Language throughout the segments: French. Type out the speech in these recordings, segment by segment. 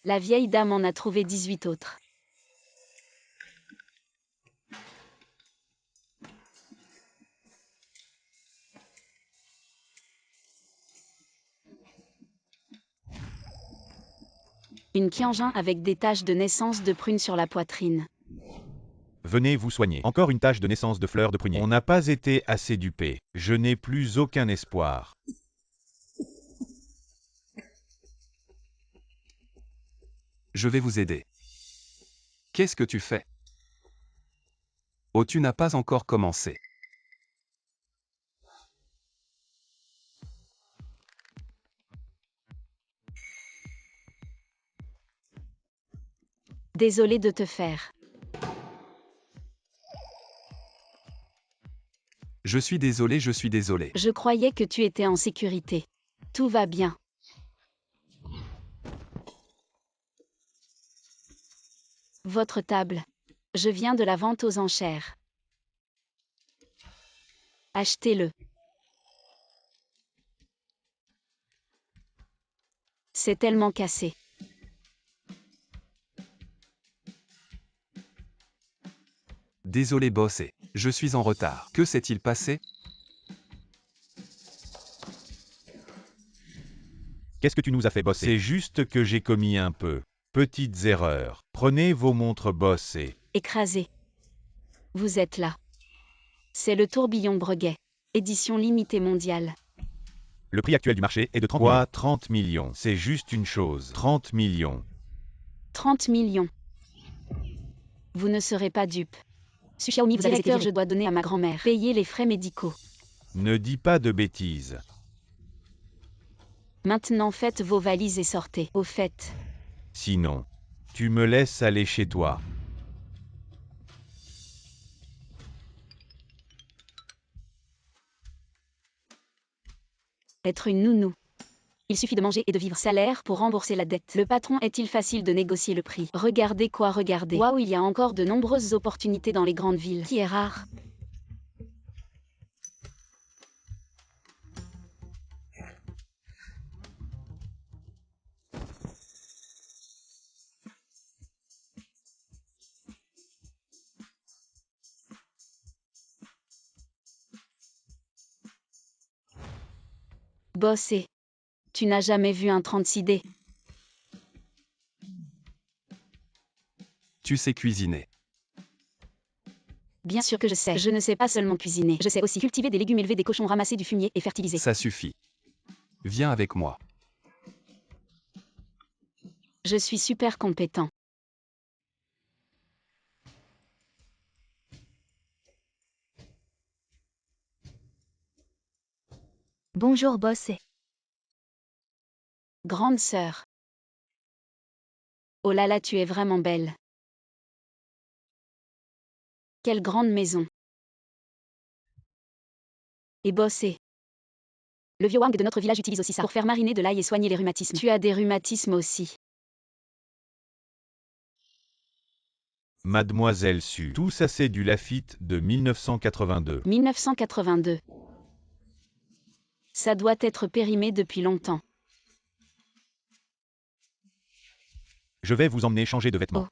La vieille dame en a trouvé 18 autres. Une Qianjin avec des taches de naissance de prune sur la poitrine. Venez vous soigner. Encore une tache de naissance de fleurs de prunier. On n'a pas été assez dupés. Je n'ai plus aucun espoir. Je vais vous aider. Qu'est-ce que tu fais? Oh, tu n'as pas encore commencé. Désolé de te faire. Je suis désolé, je suis désolé. Je croyais que tu étais en sécurité. Tout va bien. Votre table. Je viens de la vente aux enchères. Achetez-le. C'est tellement cassé. Désolé boss et je suis en retard. Que s'est-il passé? Qu'est-ce que tu nous as fait bosser? C'est juste que j'ai commis un peu. Petites erreurs. Prenez vos montres boss et... Écrasé. Vous êtes là. C'est le tourbillon Breguet. Édition limitée mondiale. Le prix actuel du marché est de 30 millions. Quoi, 30 millions? C'est juste une chose. 30 millions. 30 millions. Vous ne serez pas dupe. Xiaomi, vous avez été Directeur, viré. je dois donner à ma grand-mère. Payer les frais médicaux. Ne dis pas de bêtises. Maintenant faites vos valises et sortez. Au fait. Sinon, tu me laisses aller chez toi. Être une nounou. Il suffit de manger et de vivre. Salaire pour rembourser la dette. Le patron est-il facile de négocier le prix? Regardez quoi regarder. Waouh, il y a encore de nombreuses opportunités dans les grandes villes. Qui est rare. Bosser. Tu n'as jamais vu un 36D? Tu sais cuisiner. Bien sûr que je sais. Je ne sais pas seulement cuisiner. Je sais aussi cultiver des légumes, élever des cochons, ramasser du fumier et fertiliser. Ça suffit. Viens avec moi. Je suis super compétent. Bonjour boss. Grande sœur. Oh là là, tu es vraiment belle. Quelle grande maison. Et bosser. Le vieux Wang de notre village utilise aussi ça pour faire mariner de l'ail et soigner les rhumatismes. Tu as des rhumatismes aussi. Mademoiselle Su. Tout ça c'est du Lafite de 1982. 1982. Ça doit être périmé depuis longtemps. Je vais vous emmener changer de vêtements.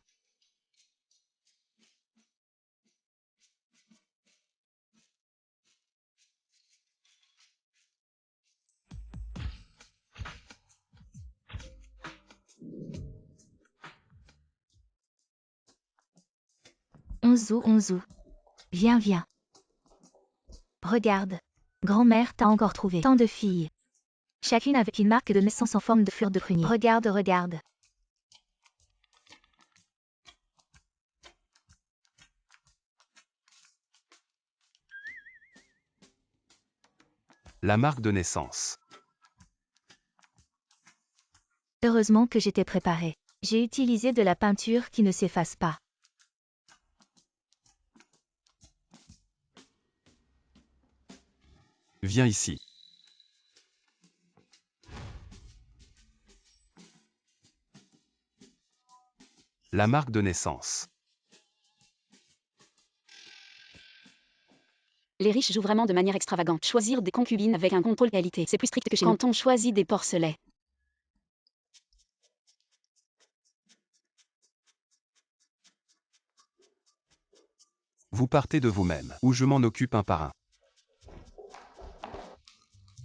Oh. Onzu. Viens, viens. Regarde. Grand-mère t'a encore trouvé. Tant de filles. Chacune avec une marque de naissance en forme de fleur de prunier. Regarde. La marque de naissance. Heureusement que j'étais préparée. J'ai utilisé de la peinture qui ne s'efface pas. Viens ici. La marque de naissance. Les riches jouent vraiment de manière extravagante. Choisir des concubines avec un contrôle qualité, c'est plus strict que chez nous. Quand on choisit des porcelets. Vous partez de vous-même, ou je m'en occupe un par un.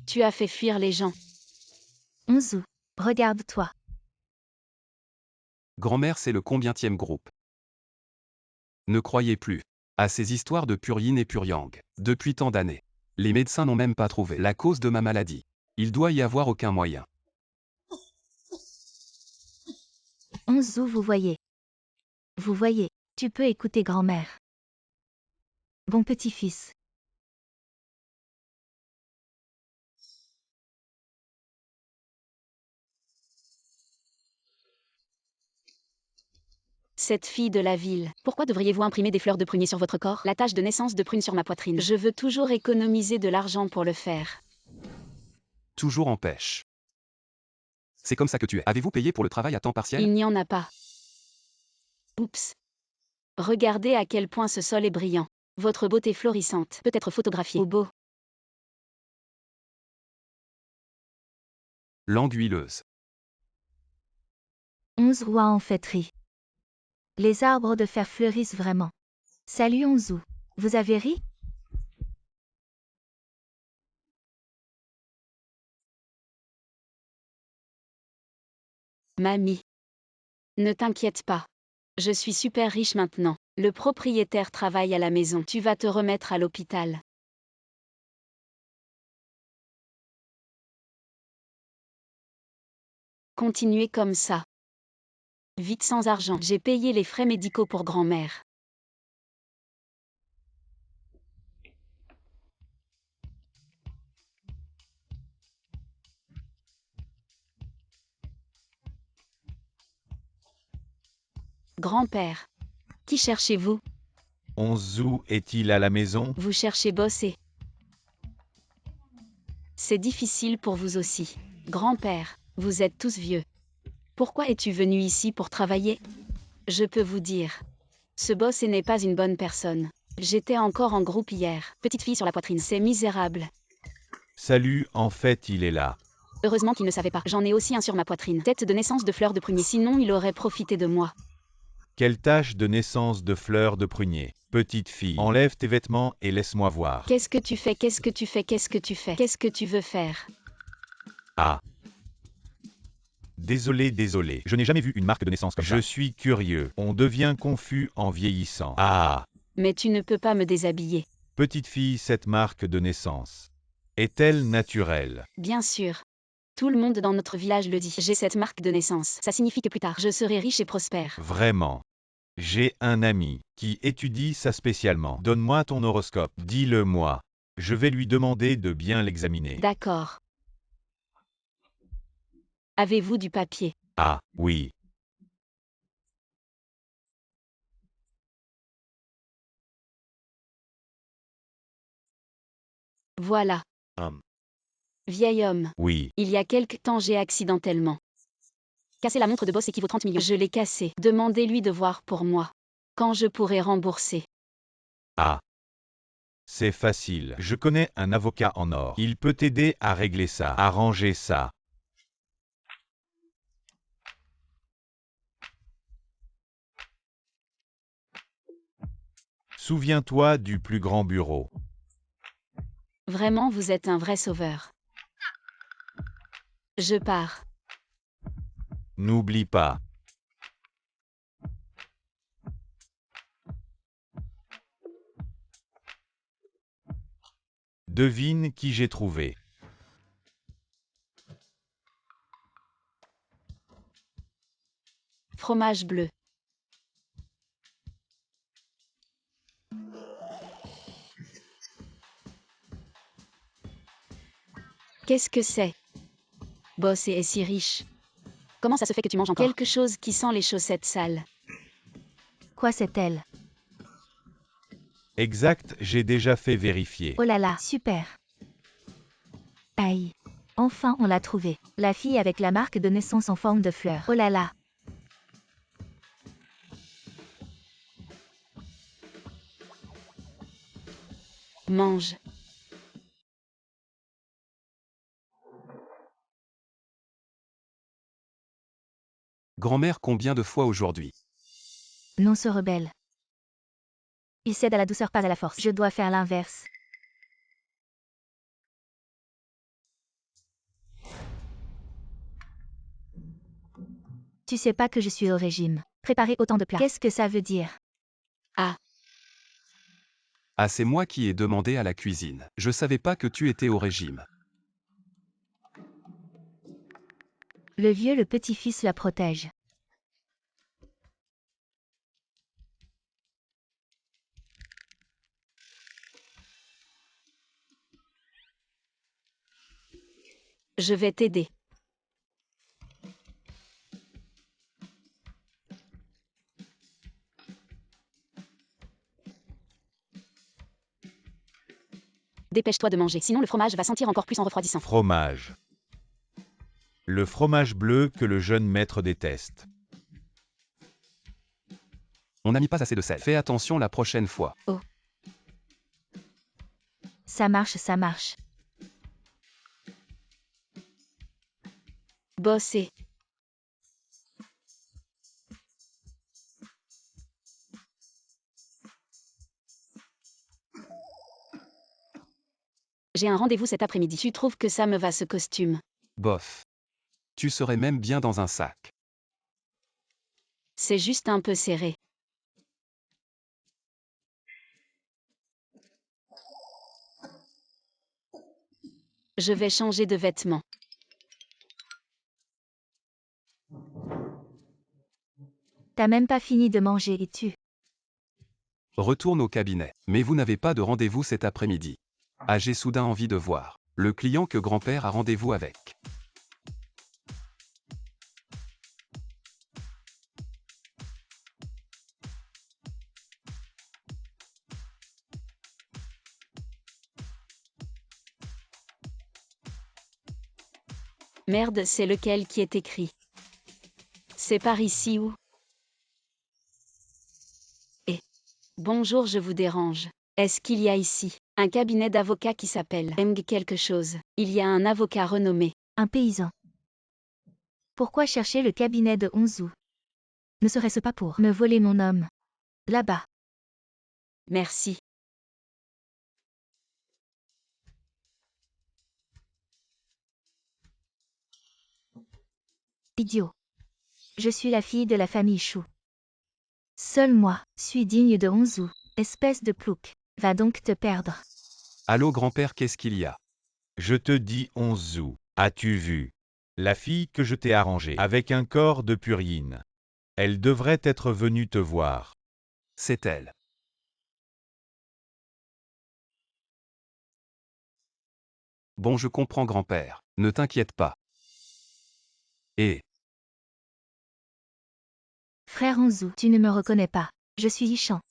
Tu as fait fuir les gens. Onzu, regarde-toi. Grand-mère, c'est le combientième groupe? Ne croyez plus à ces histoires de Puryin et Puryang. Depuis tant d'années, les médecins n'ont même pas trouvé la cause de ma maladie. Il doit y avoir aucun moyen. Onzu, vous voyez. Vous voyez, tu peux écouter grand-mère. Bon petit-fils. Cette fille de la ville. Pourquoi devriez-vous imprimer des fleurs de prunier sur votre corps? La tache de naissance de prune sur ma poitrine. Je veux toujours économiser de l'argent pour le faire. Toujours en pêche. C'est comme ça que tu es. Avez-vous payé pour le travail à temps partiel? Il n'y en a pas. Oups. Regardez à quel point ce sol est brillant. Votre beauté florissante peut être photographiée au beau. Langue huileuse. 11 rois en fêterie. Les arbres de fer fleurissent vraiment. Salut Onzu. Vous avez ri? Mamie. Ne t'inquiète pas. Je suis super riche maintenant. Le propriétaire travaille à la maison. Tu vas te remettre à l'hôpital. Continuez comme ça. Vite sans argent. J'ai payé les frais médicaux pour grand-mère. Grand-père. Qui cherchez-vous? Onzu est-il à la maison? Vous cherchez bosser. C'est difficile pour vous aussi. Grand-père, vous êtes tous vieux. Pourquoi es-tu venu ici pour travailler? Je peux vous dire. Ce boss n'est pas une bonne personne. J'étais encore en groupe hier. Petite fille sur la poitrine. C'est misérable. Salut, en fait il est là. Heureusement qu'il ne savait pas. J'en ai aussi un sur ma poitrine. Tête de naissance de fleur de prunier. Sinon il aurait profité de moi. Quelle tache de naissance de fleur de prunier. Petite fille, enlève tes vêtements et laisse-moi voir. Qu'est-ce que tu fais? Qu'est-ce que tu fais? Qu'est-ce que tu fais? Qu'est-ce que tu veux faire? Ah. Désolé. Je n'ai jamais vu une marque de naissance comme ça. Je suis curieux. On devient confus en vieillissant. Ah. Mais tu ne peux pas me déshabiller. Petite fille, cette marque de naissance est-elle naturelle? Bien sûr. Tout le monde dans notre village le dit. J'ai cette marque de naissance. Ça signifie que plus tard, je serai riche et prospère. Vraiment. J'ai un ami qui étudie ça spécialement. Donne-moi ton horoscope. Dis-le-moi. Je vais lui demander de bien l'examiner. D'accord. Avez-vous du papier? Ah, oui. Voilà. Vieil homme. Oui. Il y a quelque temps j'ai accidentellement cassé la montre de boss qui vaut 30 millions. Je l'ai cassée. Demandez-lui de voir pour moi. Quand je pourrai rembourser. Ah. C'est facile. Je connais un avocat en or. Il peut t'aider à régler ça, arranger ça. Souviens-toi du plus grand bureau. Vraiment, vous êtes un vrai sauveur. Je pars. N'oublie pas. Devine qui j'ai trouvé. Fromage bleu. Qu'est-ce que c'est? Boss est si riche. Comment ça se fait que tu manges encore? Quelque chose qui sent les chaussettes sales. Quoi c'est elle? Exact, j'ai déjà fait vérifier. Oh là là, super. Aïe. Enfin on l'a trouvée. La fille avec la marque de naissance en forme de fleur. Oh là là. Mange. Grand-mère, combien de fois aujourd'hui? Non se rebelle. Il cède à la douceur, pas à la force. Je dois faire l'inverse. Tu sais pas que je suis au régime. Préparer autant de plats. Qu'est-ce que ça veut dire? Ah, Ah, c'est moi qui ai demandé à la cuisine. Je savais pas que tu étais au régime. Le vieux, le petit-fils la protège. je vais t'aider. Dépêche-toi de manger, sinon le fromage va sentir encore plus en refroidissant. Fromage. Le fromage bleu que le jeune maître déteste. On n'a mis pas assez de sel. Fais attention la prochaine fois. Ça marche, ça marche. Bosser. J'ai un rendez-vous cet après-midi. Tu trouves que ça me va ce costume? Bof. Tu serais même bien dans un sac. C'est juste un peu serré. Je vais changer de vêtements. T'as même pas fini de manger et tu... Retourne au cabinet. Mais vous n'avez pas de rendez-vous cet après-midi. Ah, j'ai soudain envie de voir le client que grand-père a rendez-vous avec. Merde, c'est lequel qui est écrit? C'est par ici ou? Bonjour, je vous dérange. Est-ce qu'il y a ici un cabinet d'avocats qui s'appelle Eng quelque chose? Il y a un avocat renommé. Un paysan. Pourquoi chercher le cabinet de Onzu? Ne serait-ce pas pour me voler mon homme? Là-bas. Merci. Idiot. Je suis la fille de la famille Chou. Seul moi suis digne de Onzu. Espèce de plouc. Va donc te perdre. Allô grand-père, qu'est-ce qu'il y a? Je te dis Onzu. As-tu vu? La fille que je t'ai arrangée avec un corps de purine. Elle devrait être venue te voir. C'est elle. Bon, je comprends grand-père. Ne t'inquiète pas. Et Frère Onzu, tu ne me reconnais pas. Je suis Yichan.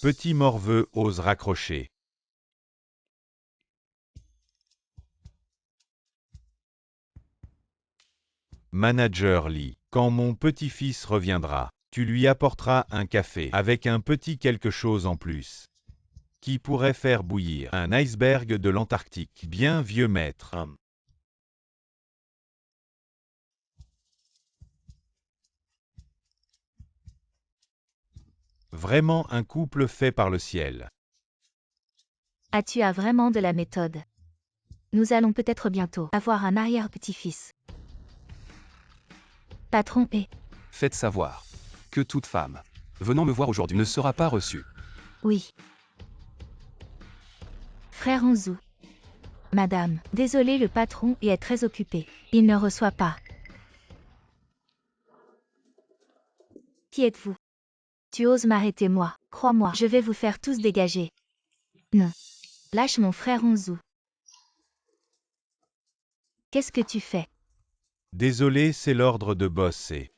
Petit morveux ose raccrocher. Manager Lee, quand mon petit-fils reviendra, tu lui apporteras un café avec un petit quelque chose en plus. Qui pourrait faire bouillir un iceberg de l'Antarctique. Bien vieux maître. Vraiment un couple fait par le ciel. Ah, tu as vraiment de la méthode. Nous allons peut-être bientôt avoir un arrière-petit-fils. Patron et... faites savoir que toute femme venant me voir aujourd'hui ne sera pas reçue. Oui. Frère Onzu. Madame, désolé, le patron est très occupé. Il ne reçoit pas. Qui êtes-vous? Tu oses m'arrêter moi? Crois-moi, je vais vous faire tous dégager. Non. Lâche mon frère Onzu. Qu'est-ce que tu fais? Désolé, c'est l'ordre de bosser.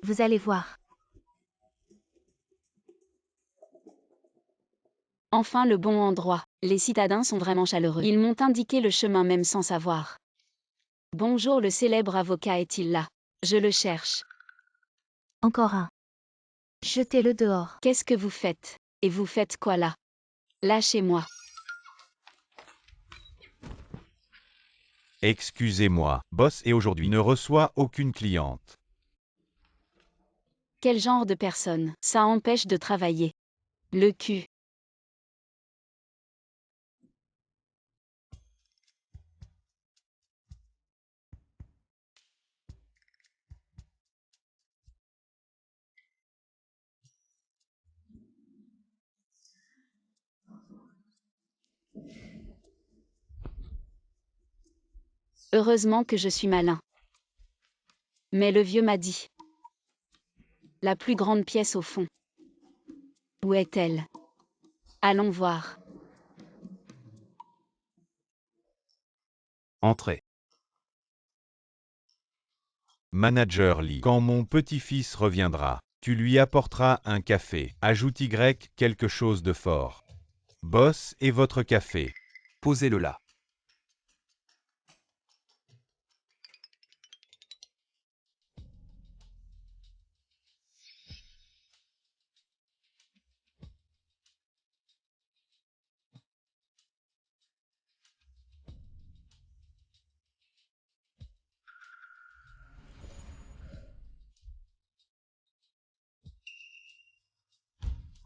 Vous allez voir. Enfin le bon endroit. Les citadins sont vraiment chaleureux. Ils m'ont indiqué le chemin même sans savoir. Bonjour, le célèbre avocat est-il là? Je le cherche. Encore un. Jetez-le dehors. Qu'est-ce que vous faites? Et vous faites quoi là? Lâchez-moi. Excusez-moi, boss et aujourd'hui ne reçoit aucune cliente. Quel genre de personne? Ça empêche de travailler. Le cul. Heureusement que je suis malin. Mais le vieux m'a dit. La plus grande pièce au fond. Où est-elle? Allons voir. Entrez. Manager Lee. Quand mon petit-fils reviendra, tu lui apporteras un café. Ajoute Y quelque chose de fort. Boss et votre café. Posez-le là.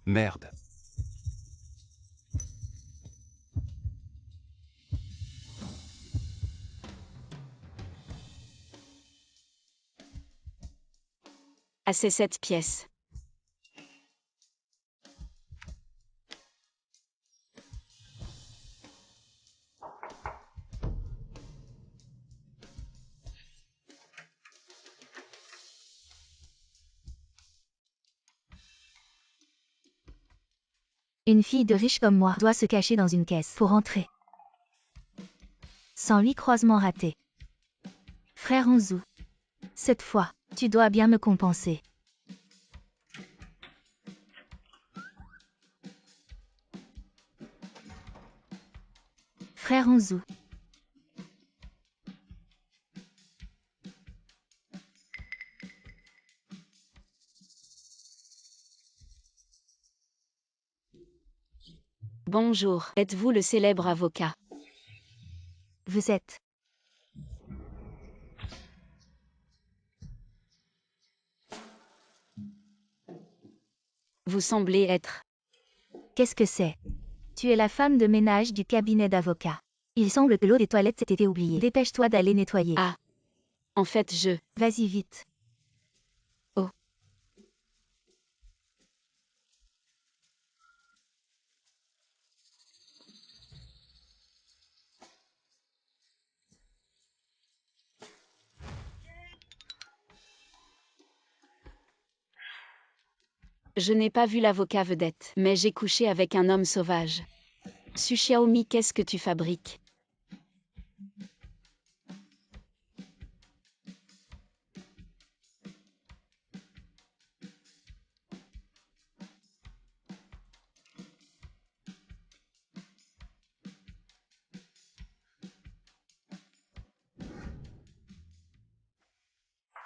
Merde. Ah, c'est cette pièce. Une fille de riche comme moi doit se cacher dans une caisse pour entrer. Sans lui, croisement raté. Frère Onzu. Cette fois, tu dois bien me compenser. Frère Onzu. Bonjour. Êtes-vous le célèbre avocat? Vous êtes. Vous semblez être. Qu'est-ce que c'est? Tu es la femme de ménage du cabinet d'avocat. Il semble que l'eau des toilettes s'est été oubliée. Dépêche-toi d'aller nettoyer. Ah. En fait, je. Vas-y vite. Oh. Je n'ai pas vu l'avocat vedette, mais j'ai couché avec un homme sauvage. Su Xiaomi, qu'est-ce que tu fabriques?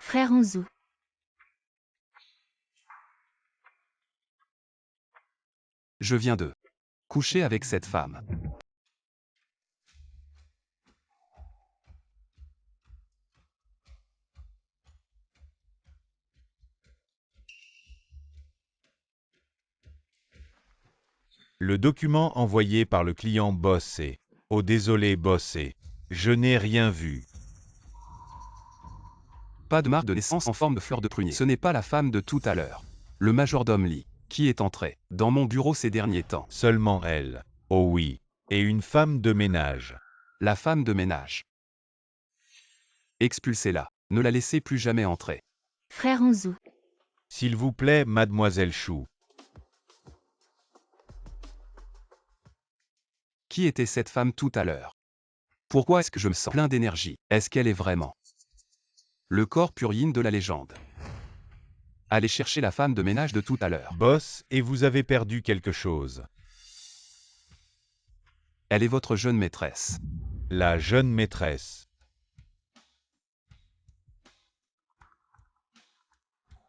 Frère Onzu. Je viens de coucher avec cette femme. Le document envoyé par le client Boss est. Oh désolé Boss et. Je n'ai rien vu. Pas de marque de naissance en forme de fleur de prunier. Ce n'est pas la femme de tout à l'heure. Le majordome Lee, qui est entré dans mon bureau ces derniers temps. Seulement elle. Oh oui. Et une femme de ménage. La femme de ménage. Expulsez-la. Ne la laissez plus jamais entrer. Frère Onzu. S'il vous plaît, mademoiselle Chou. Qui était cette femme tout à l'heure? Pourquoi est-ce que je me sens plein d'énergie? Est-ce qu'elle est vraiment le corps purine de la légende? Allez chercher la femme de ménage de tout à l'heure. Boss, et vous avez perdu quelque chose. Elle est votre jeune maîtresse. La jeune maîtresse.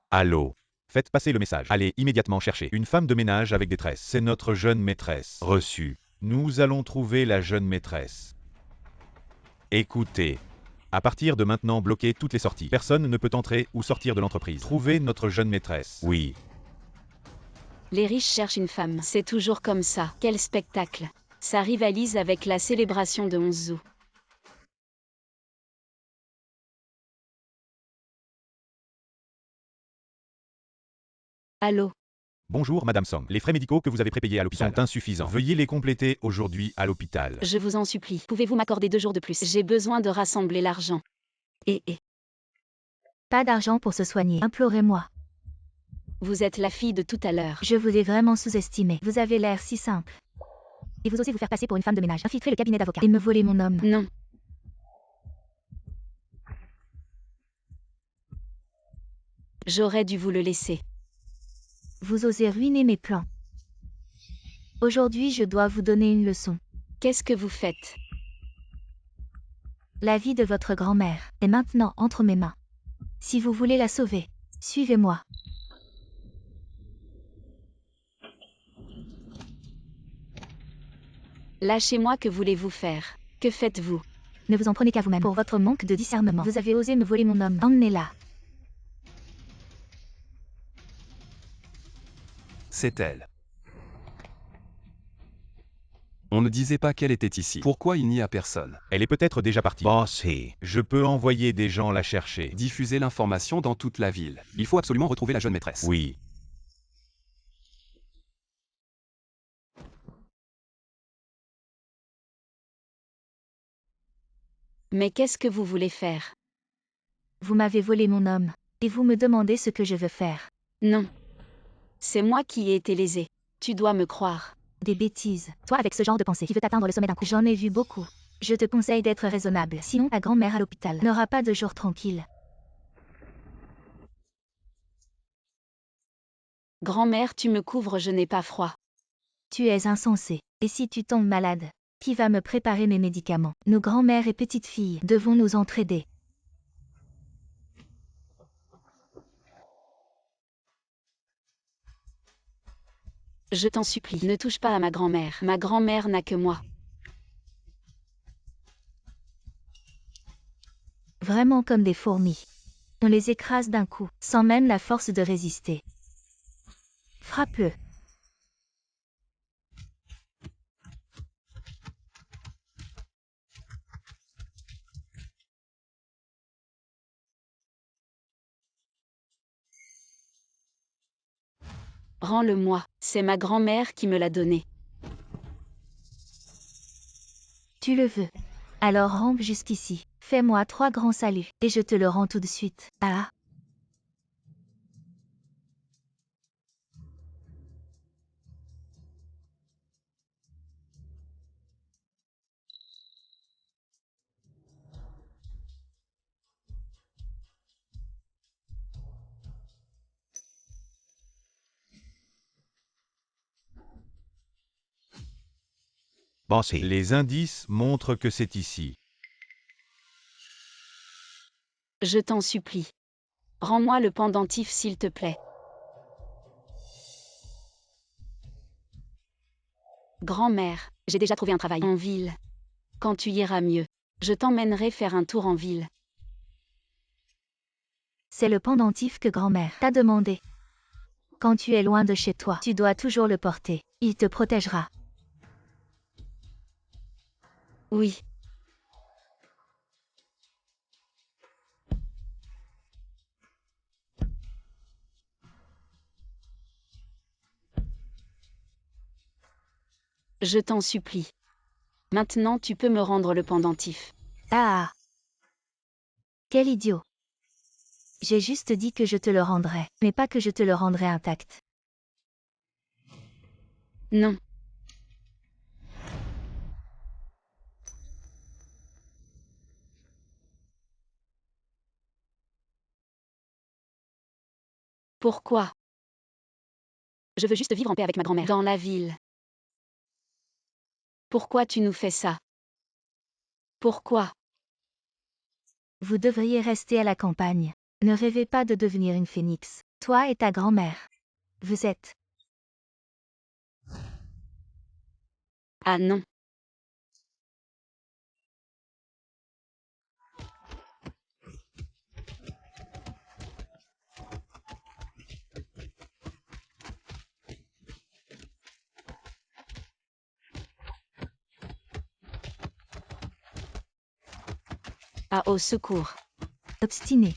Allô? Faites passer le message. Allez immédiatement chercher une femme de ménage avec des tresses. C'est notre jeune maîtresse. Reçu. Nous allons trouver la jeune maîtresse. Écoutez. À partir de maintenant, bloquez toutes les sorties. Personne ne peut entrer ou sortir de l'entreprise. Trouvez notre jeune maîtresse. Oui. Les riches cherchent une femme. C'est toujours comme ça. Quel spectacle. Ça rivalise avec la célébration de 11 août. Allô? Bonjour Madame Song. Les frais médicaux que vous avez prépayés à l'hôpital sont insuffisants. Veuillez les compléter aujourd'hui à l'hôpital. Je vous en supplie. Pouvez-vous m'accorder 2 jours de plus? J'ai besoin de rassembler l'argent. Et Pas d'argent pour se soigner. Implorez-moi. vous êtes la fille de tout à l'heure. Je vous ai vraiment sous-estimé. Vous avez l'air si simple. Et vous osez vous faire passer pour une femme de ménage, infiltrer le cabinet d'avocat et me voler mon homme. Non. J'aurais dû vous le laisser. Vous osez ruiner mes plans. Aujourd'hui, je dois vous donner une leçon. Qu'est-ce que vous faites? La vie de votre grand-mère est maintenant entre mes mains. Si vous voulez la sauver, suivez-moi. Lâchez-moi, que voulez-vous faire? Que faites-vous? Ne vous en prenez qu'à vous-même. Pour votre manque de discernement, vous avez osé me voler mon homme. Emmenez-la. C'est elle. On ne disait pas qu'elle était ici. Pourquoi il n'y a personne? Elle est peut-être déjà partie. Bossy. Je peux envoyer des gens la chercher. Diffuser l'information dans toute la ville. Il faut absolument retrouver la jeune maîtresse. Oui. Mais qu'est-ce que vous voulez faire? Vous m'avez volé mon homme. Et vous me demandez ce que je veux faire. Non. C'est moi qui ai été lésée. Tu dois me croire. Des bêtises. Toi avec ce genre de pensée qui veut atteindre le sommet d'un coup. J'en ai vu beaucoup. Je te conseille d'être raisonnable. Sinon, ta grand-mère à l'hôpital n'aura pas de jour tranquille. Grand-mère, tu me couvres, je n'ai pas froid. Tu es insensé. Et si tu tombes malade, qui va me préparer mes médicaments? Nos grand-mères et petites filles devons nous entraider. Je t'en supplie, ne touche pas à ma grand-mère. Ma grand-mère n'a que moi. Vraiment comme des fourmis. On les écrase d'un coup, sans même la force de résister. Frappe-le. Rends-le-moi. C'est ma grand-mère qui me l'a donné. Tu le veux. Alors rampe jusqu'ici. Fais-moi 3 grands saluts, et je te le rends tout de suite. Ah. Bossy. Les indices montrent que c'est ici. Je t'en supplie. Rends-moi le pendentif, s'il te plaît. Grand-mère, j'ai déjà trouvé un travail en ville. Quand tu iras mieux, je t'emmènerai faire un tour en ville. C'est le pendentif que grand-mère t'a demandé. Quand tu es loin de chez toi, tu dois toujours le porter. Il te protégera. Oui. Je t'en supplie. Maintenant tu peux me rendre le pendentif. Ah. Quel idiot. J'ai juste dit que je te le rendrais, mais pas que je te le rendrais intact. Non. Pourquoi? Je veux juste vivre en paix avec ma grand-mère. Dans la ville. Pourquoi tu nous fais ça? Pourquoi? Vous devriez rester à la campagne. Ne rêvez pas de devenir une phénix. Toi et ta grand-mère. Vous êtes. Ah non. Ah, au secours. Obstiné.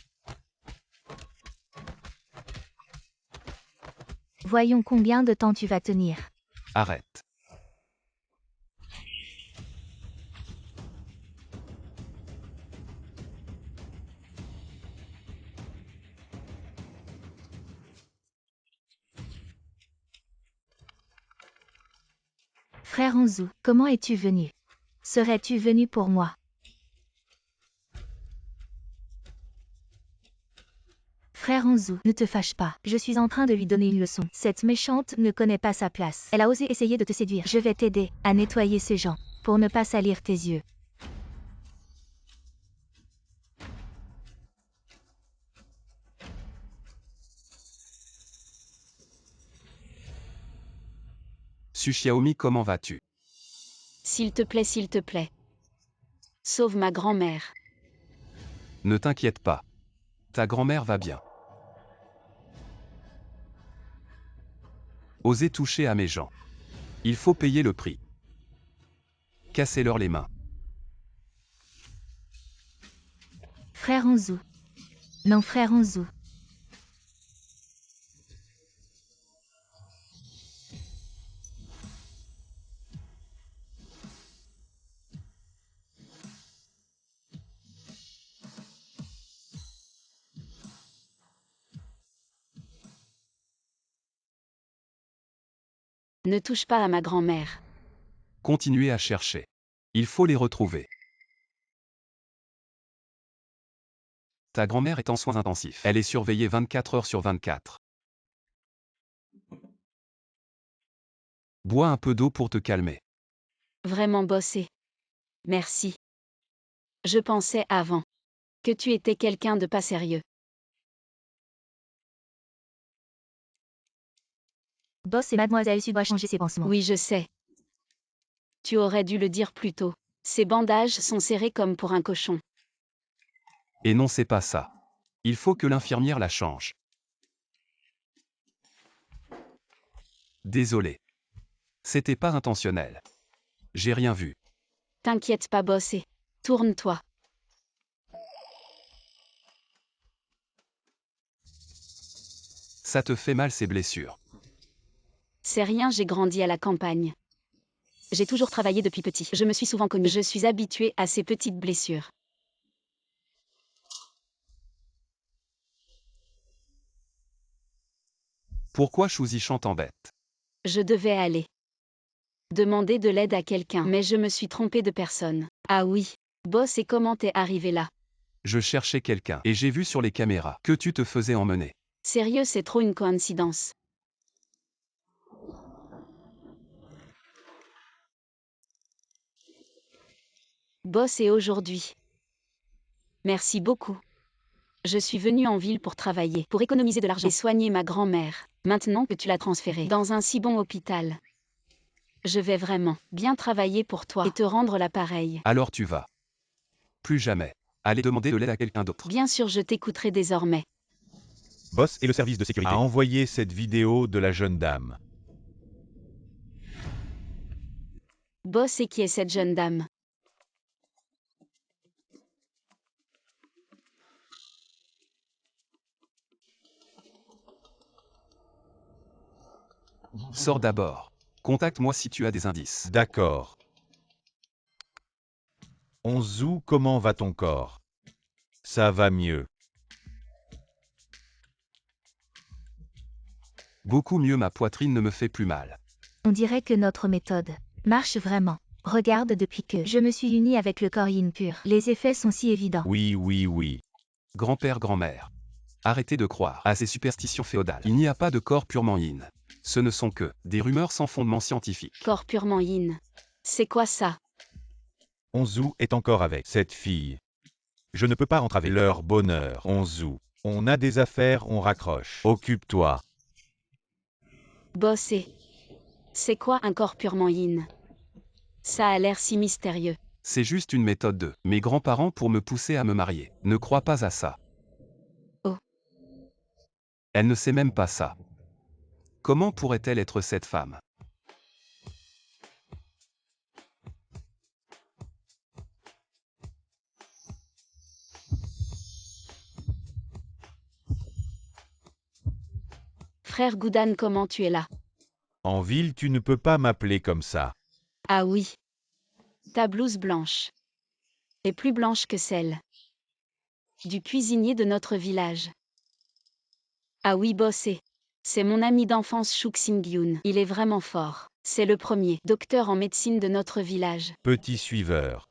Voyons combien de temps tu vas tenir. Arrête. Frère Onzu, comment es-tu venu? Serais-tu venu pour moi? Frère Onzu, ne te fâche pas. Je suis en train de lui donner une leçon. Cette méchante ne connaît pas sa place. Elle a osé essayer de te séduire. Je vais t'aider à nettoyer ces gens pour ne pas salir tes yeux. Su Xiaomi, comment vas-tu? S'il te plaît, s'il te plaît. Sauve ma grand-mère. Ne t'inquiète pas. Ta grand-mère va bien. Osez toucher à mes gens. Il faut payer le prix. Cassez-leur les mains. Frère Onzu. Non, frère Onzu. Ne touche pas à ma grand-mère. Continuez à chercher. Il faut les retrouver. Ta grand-mère est en soins intensifs. Elle est surveillée 24 heures sur 24. Bois un peu d'eau pour te calmer. Vraiment bossé. Merci. Je pensais avant que tu étais quelqu'un de pas sérieux. Boss et Mademoiselle Su doivent changer ses pansements. Oui, je sais. Tu aurais dû le dire plus tôt. Ces bandages sont serrés comme pour un cochon. Et non, c'est pas ça. Il faut que l'infirmière la change. Désolé. C'était pas intentionnel. J'ai rien vu. T'inquiète pas, bossé. Tourne-toi. Ça te fait mal ces blessures. C'est rien, j'ai grandi à la campagne. J'ai toujours travaillé depuis petit. Je me suis souvent connue. Je suis habituée à ces petites blessures. Pourquoi Chouzi t'embête? Je devais aller demander de l'aide à quelqu'un, mais je me suis trompée de personne. Ah oui. Boss, et comment t'es arrivé là? Je cherchais quelqu'un et j'ai vu sur les caméras que tu te faisais emmener. Sérieux, c'est trop une coïncidence. Boss, et aujourd'hui. Merci beaucoup. Je suis venue en ville pour travailler, pour économiser de l'argent et soigner ma grand-mère, maintenant que tu l'as transférée dans un si bon hôpital. Je vais vraiment bien travailler pour toi et te rendre l'appareil. Alors tu vas. Plus jamais. Aller demander de l'aide à quelqu'un d'autre. Bien sûr, je t'écouterai désormais. Boss et le service de sécurité a envoyé cette vidéo de la jeune dame. Boss, et qui est cette jeune dame? Sors d'abord. Contacte-moi si tu as des indices. D'accord. Onzu, comment va ton corps? Ça va mieux. Beaucoup mieux, ma poitrine ne me fait plus mal. On dirait que notre méthode marche vraiment. Regarde, depuis que je me suis unie avec le corps yin pur, les effets sont si évidents. Oui, oui, oui. Grand-père, grand-mère. Arrêtez de croire à ces superstitions féodales. Il n'y a pas de corps purement yin. Ce ne sont que des rumeurs sans fondement scientifique. Corps purement yin. C'est quoi ça? Onzu est encore avec cette fille. Je ne peux pas entraver leur bonheur, Onzu. On a des affaires, on raccroche. Occupe-toi. Boss, et c'est quoi un corps purement yin? Ça a l'air si mystérieux. C'est juste une méthode de mes grands-parents pour me pousser à me marier. Ne crois pas à ça. Oh. Elle ne sait même pas ça. Comment pourrait-elle être cette femme? Frère Goudan, comment tu es là? En ville, tu ne peux pas m'appeler comme ça. Ah oui. Ta blouse blanche est plus blanche que celle du cuisinier de notre village. Ah oui, bossé. C'est mon ami d'enfance Shu Xing-Yun. Il est vraiment fort. C'est le premier docteur en médecine de notre village. Petit suiveur.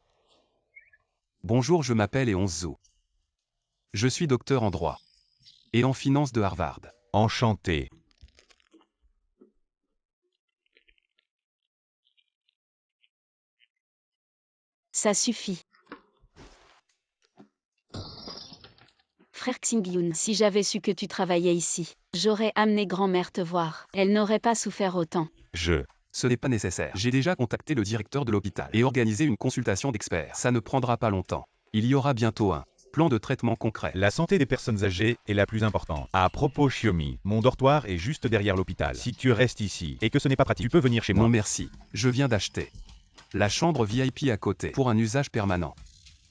Bonjour, je m'appelle Eonzo. Je suis docteur en droit. Et en finance de Harvard. Enchanté. Ça suffit. Frère Xing-Yun, si j'avais su que tu travaillais ici, j'aurais amené grand-mère te voir. Elle n'aurait pas souffert autant. Ce n'est pas nécessaire. J'ai déjà contacté le directeur de l'hôpital et organisé une consultation d'experts. Ça ne prendra pas longtemps. Il y aura bientôt un plan de traitement concret. La santé des personnes âgées est la plus importante. À propos, Xiaomi, mon dortoir est juste derrière l'hôpital. Si tu restes ici et que ce n'est pas pratique, tu peux venir chez moi. Non merci. Je viens d'acheter la chambre VIP à côté pour un usage permanent.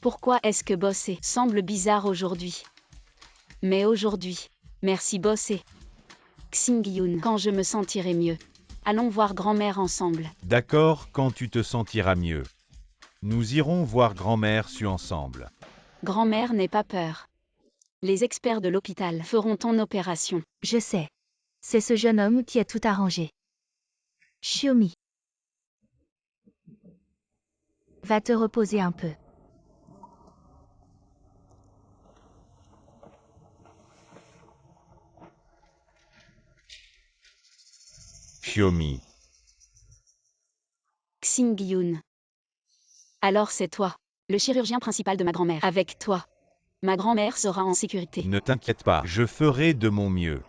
Pourquoi est-ce que bosser semble bizarre aujourd'hui? Mais aujourd'hui, merci bosser. Xing-Yun, quand je me sentirai mieux. Allons voir grand-mère ensemble. D'accord, quand tu te sentiras mieux. Nous irons voir grand-mère su ensemble. Grand-mère n'aie pas peur. Les experts de l'hôpital feront ton opération. Je sais. C'est ce jeune homme qui a tout arrangé. Xiaomi. Va te reposer un peu. Xiaomi. Xing-Yun. Alors c'est toi, le chirurgien principal de ma grand-mère. Avec toi, ma grand-mère sera en sécurité. Ne t'inquiète pas, je ferai de mon mieux.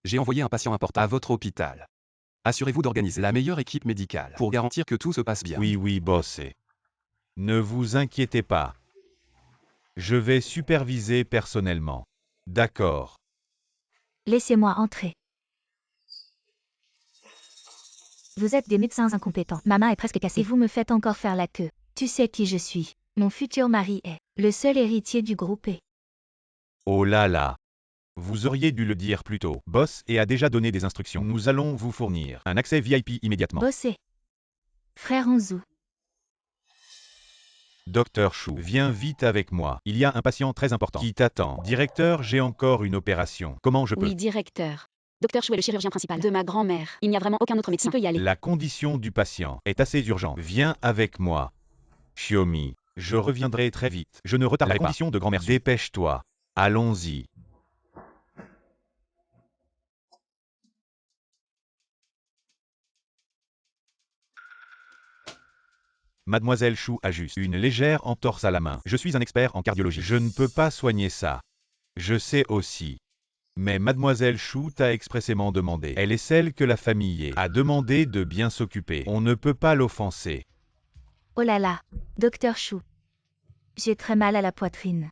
J'ai envoyé un patient important à votre hôpital. Assurez-vous d'organiser la meilleure équipe médicale pour garantir que tout se passe bien. Oui, bossé. Ne vous inquiétez pas. Je vais superviser personnellement. D'accord. Laissez-moi entrer. Vous êtes des médecins incompétents. Ma main est presque cassée. Et vous me faites encore faire la queue. Tu sais qui je suis. Mon futur mari est le seul héritier du groupe E. Oh là là. Vous auriez dû le dire plus tôt. Boss et a déjà donné des instructions. Nous allons vous fournir un accès VIP immédiatement. Bossé. Frère Onzu. Docteur Chou, viens vite avec moi. Il y a un patient très important qui t'attend. Directeur, j'ai encore une opération. Comment je peux? Oui, directeur. Docteur Chou est le chirurgien principal de ma grand-mère. Il n'y a vraiment aucun autre médecin qui peut y aller. La condition du patient est assez urgente. Viens avec moi. Xiaomi, je reviendrai très vite. Je ne retarderai pas. La condition de grand-mère. Dépêche-toi. Allons-y. Mademoiselle Chou a juste une légère entorse à la main. Je suis un expert en cardiologie. Je ne peux pas soigner ça. Je sais aussi. Mais Mademoiselle Chou t'a expressément demandé. Elle est celle que la famille a demandé de bien s'occuper. On ne peut pas l'offenser. Oh là là, docteur Chou. J'ai très mal à la poitrine.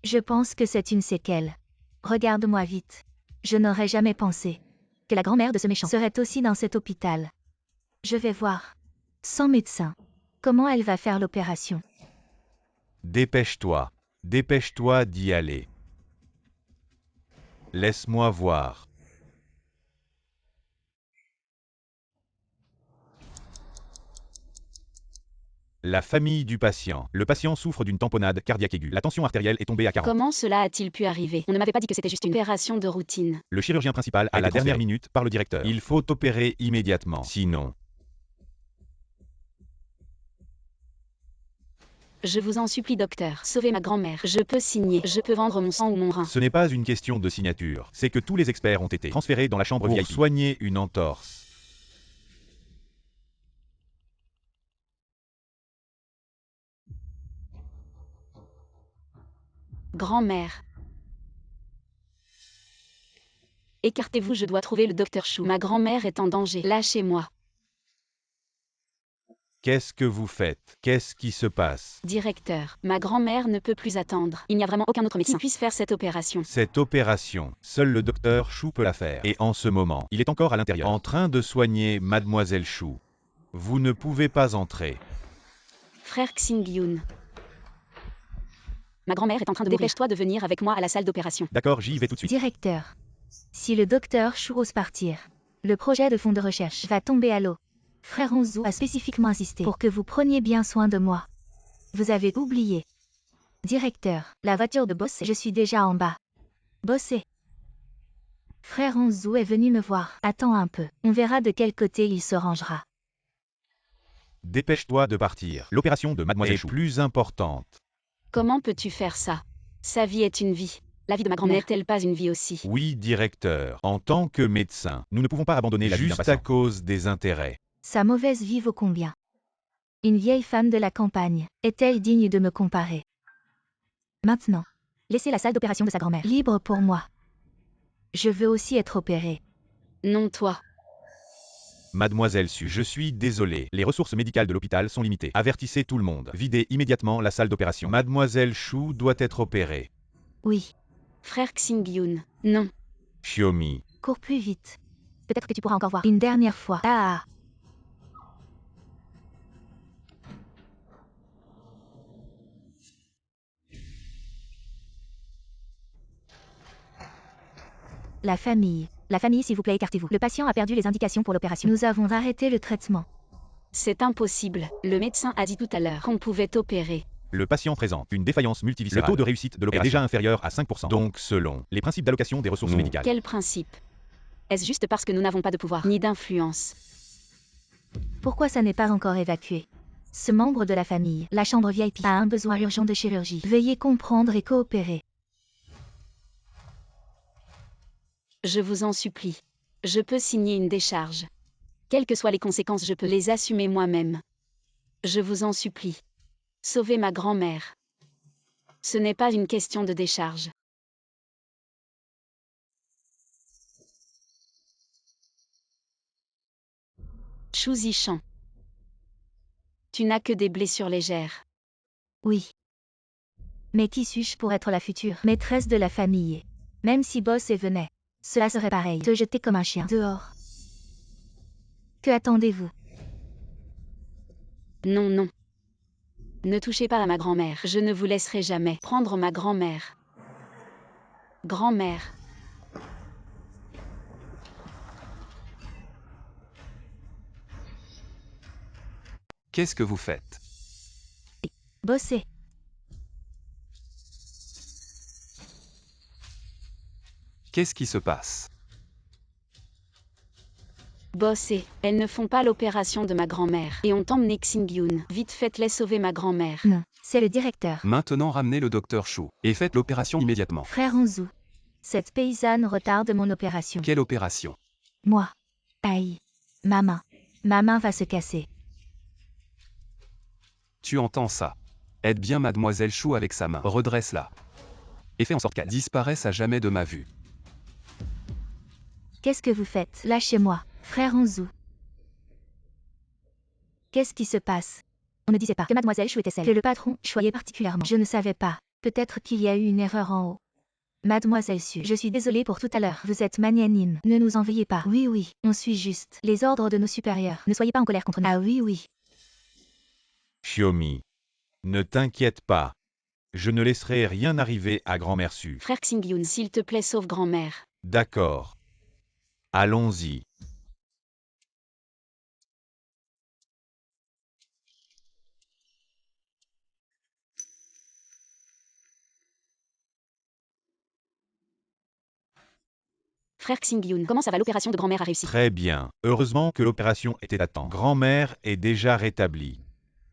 Je pense que c'est une séquelle. Regarde-moi vite. Je n'aurais jamais pensé que la grand-mère de ce méchant serait aussi dans cet hôpital. Je vais voir. Sans médecin. Comment elle va faire l'opération? Dépêche-toi. Dépêche-toi d'y aller. Laisse-moi voir. La famille du patient. Le patient souffre d'une tamponnade cardiaque aiguë. La tension artérielle est tombée à 40. Comment cela a-t-il pu arriver? On ne m'avait pas dit que c'était juste une opération de routine. Le chirurgien principal à la dernière minute par le directeur. Il faut opérer immédiatement. Sinon, Je vous en supplie, docteur. Sauvez ma grand-mère. Je peux signer. Je peux vendre mon sang ou mon rein. ce n'est pas une question de signature. C'est que tous les experts ont été transférés dans la chambre VIP pour soigner une entorse. Grand-mère. Écartez-vous, je dois trouver le docteur Chou. Ma grand-mère est en danger. Lâchez-moi. Qu'est-ce que vous faites? Qu'est-ce qui se passe? Directeur, ma grand-mère ne peut plus attendre. Il n'y a vraiment aucun autre médecin qui puisse faire cette opération. Cette opération, seul le docteur Chou peut la faire. Et en ce moment, il est encore à l'intérieur, en train de soigner Mademoiselle Chou. Vous ne pouvez pas entrer. Frère Xing-Yun. Ma grand-mère est en train de mourir. Dépêche-toi de venir avec moi à la salle d'opération. D'accord, j'y vais tout de suite. Directeur. Si le docteur Chou ose partir, le projet de fonds de recherche va tomber à l'eau. Frère Onzu a spécifiquement insisté pour que vous preniez bien soin de moi. Vous avez oublié. Directeur, la voiture de Bossé, je suis déjà en bas. Bossé. Frère Onzu est venu me voir. Attends un peu, on verra de quel côté il se rangera. Dépêche-toi de partir. L'opération de Mademoiselle Chou est plus importante. Comment peux-tu faire ça? Sa vie est une vie. La vie de ma grand-mère n'est-elle pas une vie aussi? Oui, directeur. En tant que médecin, nous ne pouvons pas abandonner la vie d'un patient juste à cause des intérêts. Sa mauvaise vie vaut combien? Une vieille femme de la campagne, est-elle digne de me comparer? Maintenant, laissez la salle d'opération de sa grand-mère libre pour moi. Je veux aussi être opérée. Non, toi. Mademoiselle Su, je suis désolé. Les ressources médicales de l'hôpital sont limitées. Avertissez tout le monde. Videz immédiatement la salle d'opération. Mademoiselle Chou doit être opérée. Oui, Frère Xingyun. Non. Xiaomi. cours plus vite. Peut-être que tu pourras encore voir une dernière fois. Ah. La famille, s'il vous plaît, écartez-vous. Le patient a perdu les indications pour l'opération. Nous avons arrêté le traitement. C'est impossible. Le médecin a dit tout à l'heure qu'on pouvait opérer. Le patient présente une défaillance multiviscérale. Le taux de réussite de l'opération est déjà inférieur à 5%. Donc, selon les principes d'allocation des ressources médicales. Quel principe? Est-ce juste parce que nous n'avons pas de pouvoir ni d'influence? Pourquoi ça n'est pas encore évacué? Ce membre de la famille, la chambre VIP, a un besoin urgent de chirurgie. Veuillez comprendre et coopérer. Je vous en supplie. Je peux signer une décharge. Quelles que soient les conséquences, je peux les assumer moi-même. Je vous en supplie. Sauvez ma grand-mère. Ce n'est pas une question de décharge. Xu Zishan. Tu n'as que des blessures légères. Oui. Mais qui suis-je pour être la future maîtresse de la famille? Même si Boss venait, cela serait pareil. Te jeter comme un chien dehors. Que attendez-vous? Non, non. Ne touchez pas à ma grand-mère. Je ne vous laisserai jamais prendre ma grand-mère. Grand-mère. Qu'est-ce que vous faites? Bosser. Qu'est-ce qui se passe? Bossé. Elles ne font pas l'opération de ma grand-mère. Et ont emmené Xingyun. Vite faites-les sauver ma grand-mère. Non, c'est le directeur. Maintenant ramenez le docteur Chou et faites l'opération immédiatement. Frère Onzu. Cette paysanne retarde mon opération. Quelle opération? Moi. Aïe. Ma main. Ma main va se casser. Tu entends ça? Aide bien Mademoiselle Chou avec sa main. Redresse-la. Et fais en sorte qu'elle disparaisse à jamais de ma vue. Qu'est-ce que vous faites? Lâchez-moi, frère Onzu. Qu'est-ce qui se passe? On ne disait pas que Mademoiselle Chou était celle que le patron choyait particulièrement. Je ne savais pas. Peut-être qu'il y a eu une erreur en haut. Mademoiselle Su, je suis désolée pour tout à l'heure. Vous êtes magnanime. Ne nous en veuillez pas. Oui, oui, on suit juste les ordres de nos supérieurs. Ne soyez pas en colère contre nous. Ah oui, oui. Xiaomi. Ne t'inquiète pas. Je ne laisserai rien arriver à grand-mère Su. Frère Xingyun, s'il te plaît, sauve grand-mère. D'accord. Allons-y. Frère Xingyun, comment ça va? L'opération de grand-mère a réussi. Très bien. Heureusement que l'opération était à temps. Grand-mère est déjà rétablie.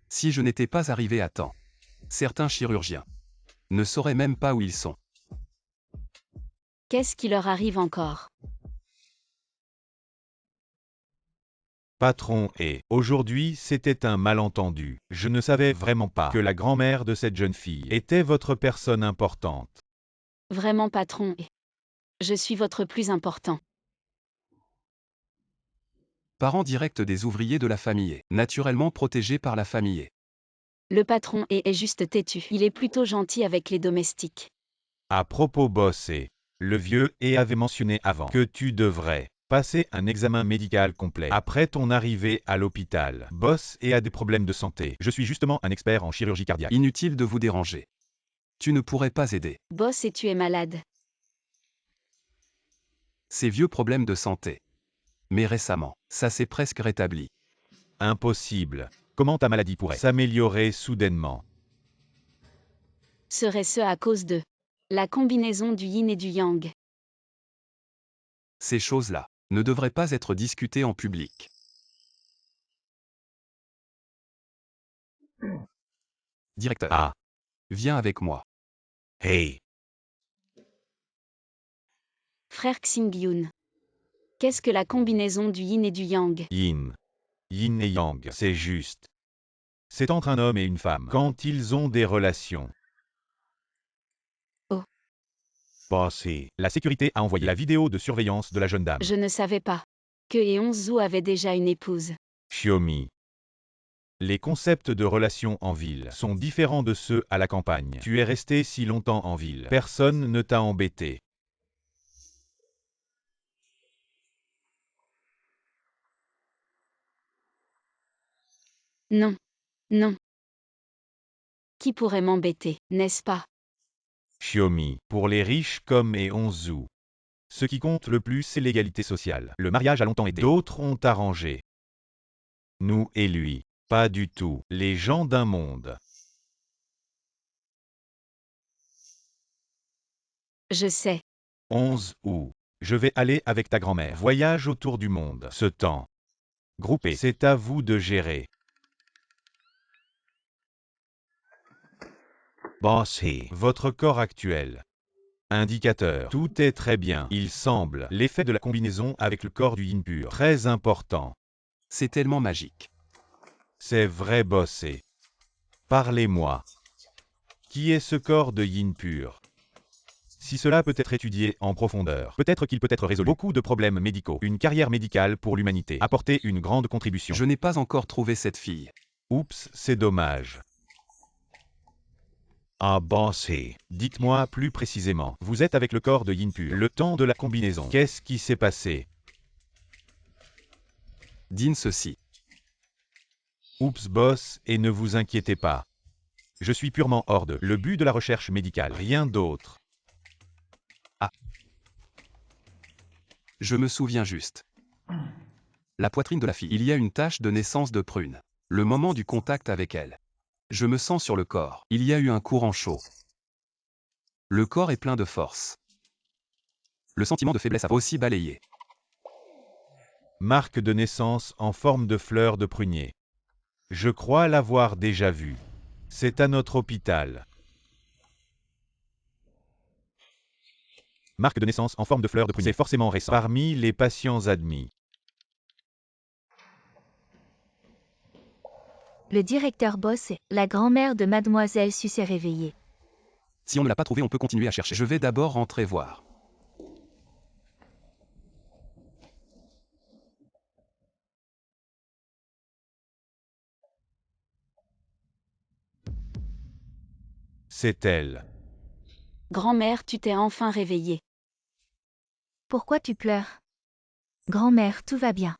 Si je n'étais pas arrivé à temps, certains chirurgiens ne sauraient même pas où ils sont. Qu'est-ce qui leur arrive encore? Patron et aujourd'hui c'était un malentendu. Je ne savais vraiment pas que la grand-mère de cette jeune fille était votre personne importante. Vraiment, patron. Je suis votre plus important. Parent direct des ouvriers de la famille, naturellement protégé par la famille. Le patron est juste têtu. Il est plutôt gentil avec les domestiques. À propos boss et le vieux et avait mentionné avant que tu devrais passer un examen médical complet après ton arrivée à l'hôpital. Boss et a des problèmes de santé. Je suis justement un expert en chirurgie cardiaque. Inutile de vous déranger. Tu ne pourrais pas aider. Boss, et tu es malade. Ses vieux problèmes de santé. Mais récemment, ça s'est presque rétabli. Impossible. Comment ta maladie pourrait s'améliorer soudainement? Serait-ce à cause de la combinaison du yin et du yang? Ces choses-là ne devraient pas être discutées en public. Directeur. Ah. Viens avec moi. Hey. Frère Xingyun. Qu'est-ce que la combinaison du yin et du yang? Yin. Yin et yang, c'est juste. C'est entre un homme et une femme quand ils ont des relations. Oh. Bossé. La sécurité a envoyé la vidéo de surveillance de la jeune dame. Je ne savais pas que Eonzu avait déjà une épouse. Xiaomi. Les concepts de relations en ville sont différents de ceux à la campagne. Tu es resté si longtemps en ville. Personne ne t'a embêté. Non. Non. Qui pourrait m'embêter, n'est-ce pas? Xiaomi. Pour les riches comme Eonzu. Ce qui compte le plus, c'est l'égalité sociale. Le mariage a longtemps été. D'autres ont arrangé. Nous et lui. Pas du tout. Les gens d'un monde. Je sais. 11 août. Je vais aller avec ta grand-mère. Voyage autour du monde. Ce temps. Groupé. C'est à vous de gérer. Bossé. Votre corps actuel. Indicateur. Tout est très bien. Il semble. L'effet de la combinaison avec le corps du yin pur. Très important. C'est tellement magique. C'est vrai, bossé. Parlez-moi. Qui est ce corps de yin pur? Si cela peut être étudié en profondeur, peut-être qu'il peut être résolu. Beaucoup de problèmes médicaux. Une carrière médicale pour l'humanité. Apporter une grande contribution. Je n'ai pas encore trouvé cette fille. Oups, c'est dommage. Ah bossé. Dites-moi plus précisément. Vous êtes avec le corps de yin pur. Le temps de la combinaison. Qu'est-ce qui s'est passé? Dîne ceci. Oups boss, et ne vous inquiétez pas. Je suis purement hors de le but de la recherche médicale, rien d'autre. Ah. Je me souviens juste. La poitrine de la fille. Il y a une tache de naissance de prune. Le moment du contact avec elle. Je me sens sur le corps. Il y a eu un courant chaud. Le corps est plein de force. Le sentiment de faiblesse a aussi balayé. Marque de naissance en forme de fleur de prunier. Je crois l'avoir déjà vue. C'est à notre hôpital. Marque de naissance en forme de fleur de prunier. C'est forcément récent. Parmi les patients admis. Le directeur bosse et la grand-mère de Mademoiselle Su s'est réveillée. Si on ne l'a pas trouvé, on peut continuer à chercher. Je vais d'abord rentrer voir. C'est elle. Grand-mère, tu t'es enfin réveillée. Pourquoi tu pleures? Grand-mère, tout va bien.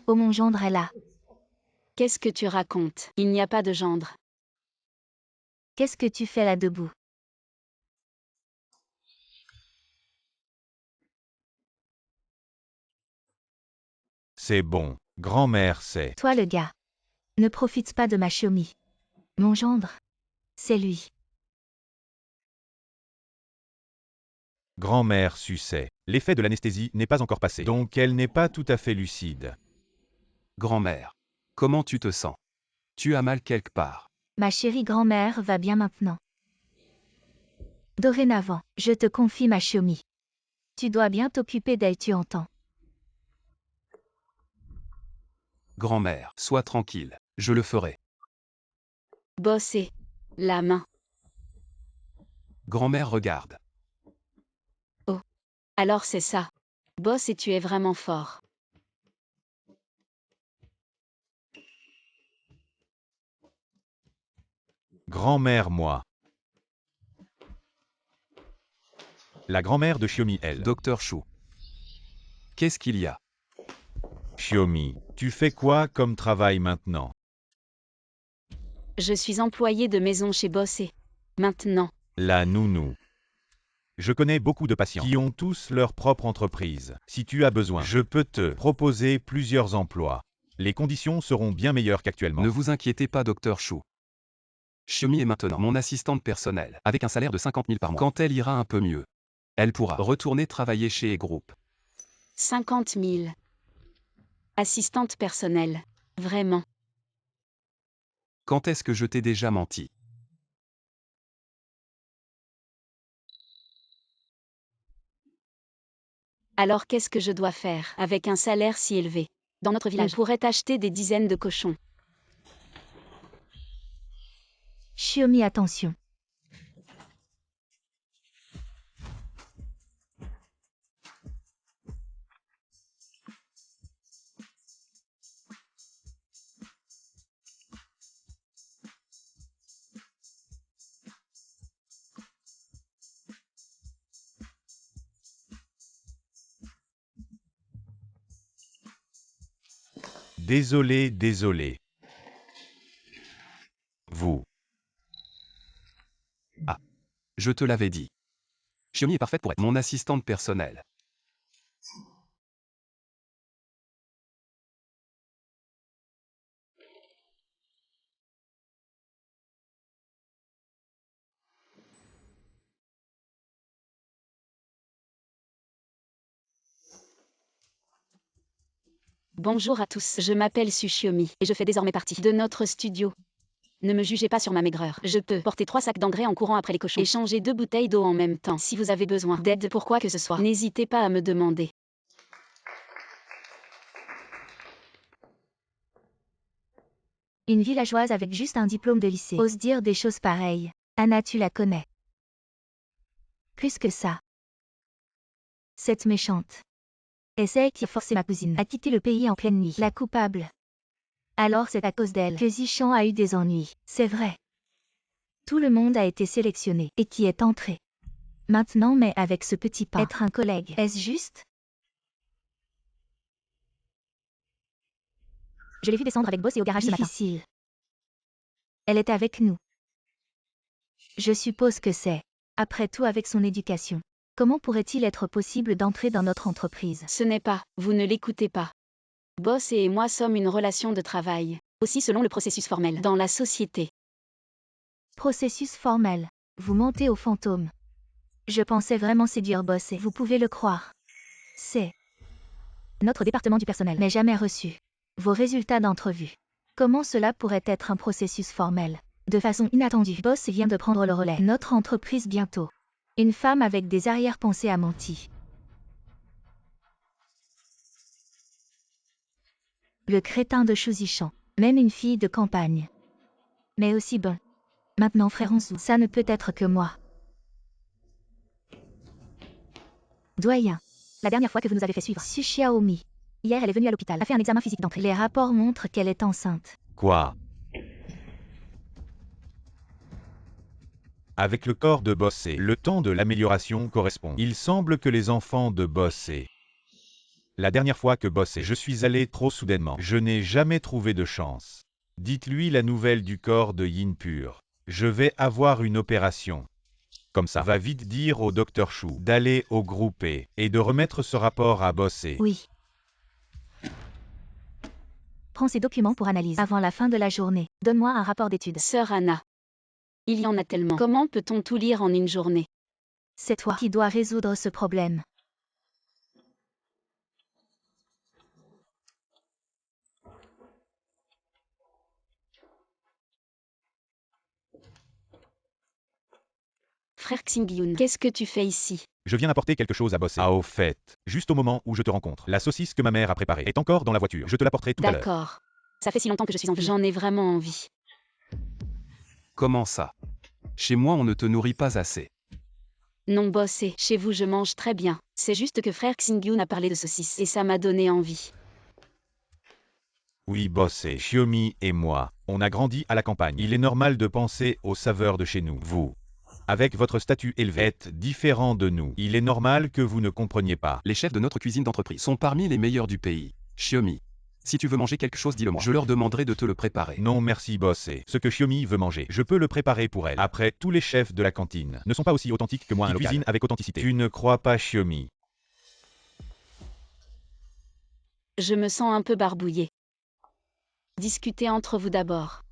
Oh, mon gendre est là. Qu'est-ce que tu racontes? Il n'y a pas de gendre. Qu'est-ce que tu fais là debout? C'est bon. Grand-mère, c'est. Toi le gars. Ne profite pas de ma Xiaomi. Mon gendre. C'est lui. Grand-mère suçait. L'effet de l'anesthésie n'est pas encore passé, donc elle n'est pas tout à fait lucide. Grand-mère. Comment tu te sens? Tu as mal quelque part. Ma chérie grand-mère va bien maintenant. Dorénavant, je te confie ma Xiaomi. Tu dois bien t'occuper d'elle, tu entends. Grand-mère, sois tranquille. Je le ferai. Bossé. La main. Grand-mère regarde. Alors c'est ça. Boss et tu es vraiment fort. Grand-mère, moi. La grand-mère de Xiaomi, elle. Docteur Chou. Qu'est-ce qu'il y a? Xiaomi, tu fais quoi comme travail maintenant? Je suis employée de maison chez Bossé. Maintenant. La nounou. Je connais beaucoup de patients qui ont tous leur propre entreprise. Si tu as besoin, je peux te proposer plusieurs emplois. Les conditions seront bien meilleures qu'actuellement. Ne vous inquiétez pas, Dr. Chou. Xiaomi est maintenant mon assistante personnelle, avec un salaire de 50 000 par mois. Quand elle ira un peu mieux, elle pourra retourner travailler chez E-Group. 50 000. Assistante personnelle. Vraiment. Quand est-ce que je t'ai déjà menti? Alors qu'est-ce que je dois faire avec un salaire si élevé? Dans notre village, on pourrait acheter des dizaines de cochons. Xiaomi, attention. Désolé, désolé. Vous. Je te l'avais dit. Xiaomi est parfaite pour être mon assistante personnelle. Bonjour à tous, je m'appelle Tsuchiomi et je fais désormais partie de notre studio. Ne me jugez pas sur ma maigreur. Je peux porter 3 sacs d'engrais en courant après les cochons et changer 2 bouteilles d'eau en même temps. Si vous avez besoin d'aide pour quoi que ce soit, n'hésitez pas à me demander. Une villageoise avec juste un diplôme de lycée ose dire des choses pareilles. Anna, tu la connais. Plus que ça. Cette méchante. Et c'est elle qui a forcé ma cousine à quitter le pays en pleine nuit. La coupable. Alors c'est à cause d'elle que Zichan a eu des ennuis. C'est vrai. Tout le monde a été sélectionné et qui est entré. Maintenant, mais avec ce petit pas. Être un collègue, est-ce juste? Je l'ai vu descendre avec Boss et au garage ce matin. Difficile. Elle est avec nous. Je suppose que c'est. Après tout, avec son éducation. Comment pourrait-il être possible d'entrer dans notre entreprise? Ce n'est pas, vous ne l'écoutez pas. Boss et moi sommes une relation de travail, aussi selon le processus formel dans la société. Processus formel. Vous mentez au fantôme. Je pensais vraiment séduire Boss et vous pouvez le croire. C'est notre département du personnel, mais jamais reçu vos résultats d'entrevue. Comment cela pourrait être un processus formel? De façon inattendue, Boss vient de prendre le relais. Notre entreprise bientôt. Une femme avec des arrière-pensées a menti. Le crétin de Chouzichan. Même une fille de campagne. Mais aussi bon. Maintenant, frère Onzou, ça ne peut être que moi. Doyen. La dernière fois que vous nous avez fait suivre. Tsuchiomi. Hier, elle est venue à l'hôpital, a fait un examen physique d'entrée. Les rapports montrent qu'elle est enceinte. Quoi? Avec le corps de Bossé, le temps de l'amélioration correspond. Il semble que les enfants de Bossé. La dernière fois que Bossé, je suis allé trop soudainement. Je n'ai jamais trouvé de chance. Dites-lui la nouvelle du corps de Yin Pur. Je vais avoir une opération. Comme ça, va vite dire au Dr Chou d'aller au groupe et de remettre ce rapport à Bossé. Oui. Prends ces documents pour analyse. Avant la fin de la journée, donne-moi un rapport d'études. Sœur Anna. Il y en a tellement. Comment peut-on tout lire en une journée? C'est toi qui dois résoudre ce problème. Frère Xingyun, qu'est-ce que tu fais ici? Je viens apporter quelque chose à Bossé. Ah, au fait, juste au moment où je te rencontre, la saucisse que ma mère a préparée est encore dans la voiture. Je te l'apporterai tout à l'heure. D'accord. Ça fait si longtemps que je suis en vie. J'en ai vraiment envie. Comment ça? Chez moi, on ne te nourrit pas assez. Non, Bossé, chez vous je mange très bien. C'est juste que frère Xingyun a parlé de saucisses et ça m'a donné envie. Oui, Bossé, Xiaomi et moi, on a grandi à la campagne. Il est normal de penser aux saveurs de chez nous. Vous, avec votre statut élevé, êtes différent de nous. Il est normal que vous ne compreniez pas. Les chefs de notre cuisine d'entreprise sont parmi les meilleurs du pays. Xiaomi. Si tu veux manger quelque chose, dis-le-moi. Je leur demanderai de te le préparer. Non merci boss, c'est ce que Xiaomi veut manger. Je peux le préparer pour elle. Après, tous les chefs de la cantine ne sont pas aussi authentiques que moi, un cuisine avec authenticité. Tu ne crois pas Xiaomi? Je me sens un peu barbouillé. Discutez entre vous d'abord.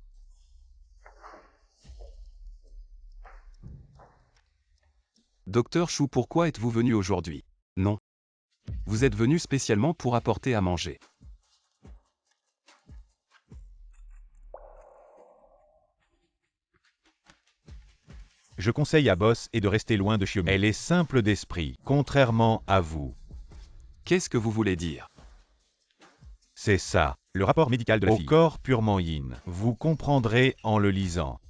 Docteur Chou, pourquoi êtes-vous venu aujourd'hui? Non. Vous êtes venu spécialement pour apporter à manger. Je conseille à Boss et de rester loin de Xiaomi. Elle est simple d'esprit, contrairement à vous. Qu'est-ce que vous voulez dire? C'est ça, le rapport médical de la fille. Au corps purement yin. Vous comprendrez en le lisant.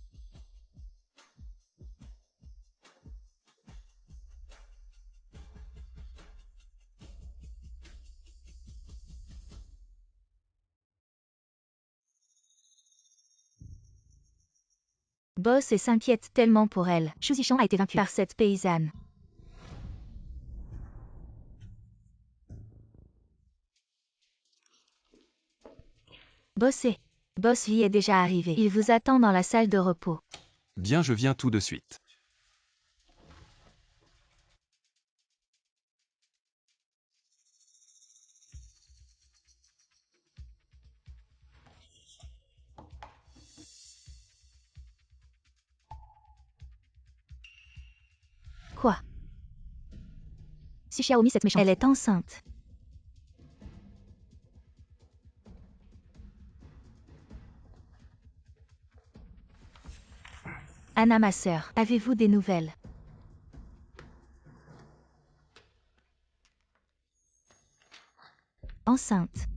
Boss et s'inquiète tellement pour elle. Xu Zhichang a été vaincu par cette paysanne. Bossez. Boss Lee est déjà arrivé. Il vous attend dans la salle de repos. Bien, je viens tout de suite. Quoi? Si Xiaomi cette méchante. Elle est enceinte. Anna, ma sœur, avez-vous des nouvelles? Enceinte.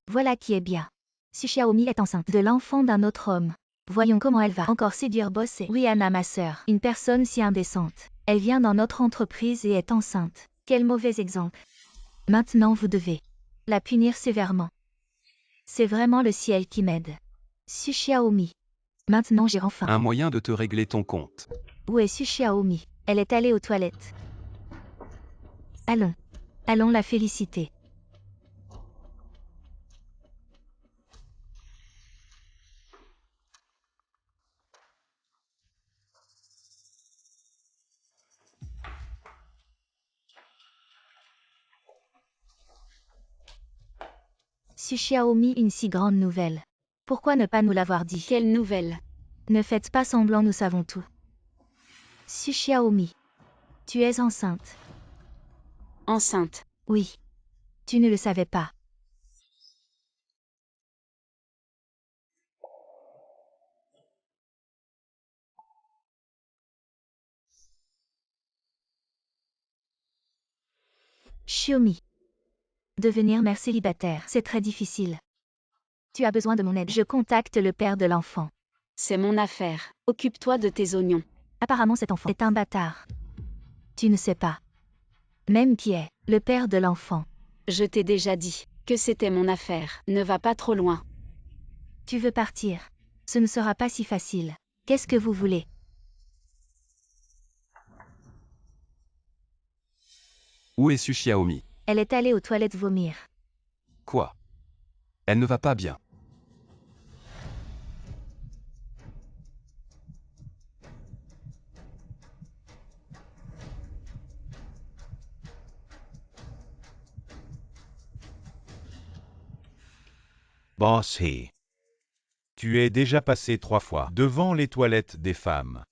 Voilà qui est bien. Si Xiaomi est enceinte de l'enfant d'un autre homme. Voyons comment elle va encore séduire Boss et... Oui, Anna, ma sœur, une personne si indécente. Elle vient dans notre entreprise et est enceinte. Quel mauvais exemple. Maintenant vous devez la punir sévèrement. C'est vraiment le ciel qui m'aide. Si Xiaomi. Maintenant j'ai enfin... Un moyen de te régler ton compte. Où est Su Xiaomi? Elle est allée aux toilettes. Allons. Allons la féliciter. Su Xiaomi, une si grande nouvelle. Pourquoi ne pas nous l'avoir dit? Quelle nouvelle? Ne faites pas semblant, nous savons tout. Su Xiaomi. Tu es enceinte. Enceinte. Oui. Tu ne le savais pas. Xiaomi. Devenir mère célibataire, c'est très difficile. Tu as besoin de mon aide. Je contacte le père de l'enfant. C'est mon affaire. Occupe-toi de tes oignons. Apparemment cet enfant est un bâtard. Tu ne sais pas. Même qui est le père de l'enfant. Je t'ai déjà dit que c'était mon affaire. Ne va pas trop loin. Tu veux partir. Ce ne sera pas si facile. Qu'est-ce que vous voulez? Où est Su Xiaomi? Elle est allée aux toilettes vomir. Quoi? Elle ne va pas bien. Boss He. Tu es déjà passé 3 fois devant les toilettes des femmes.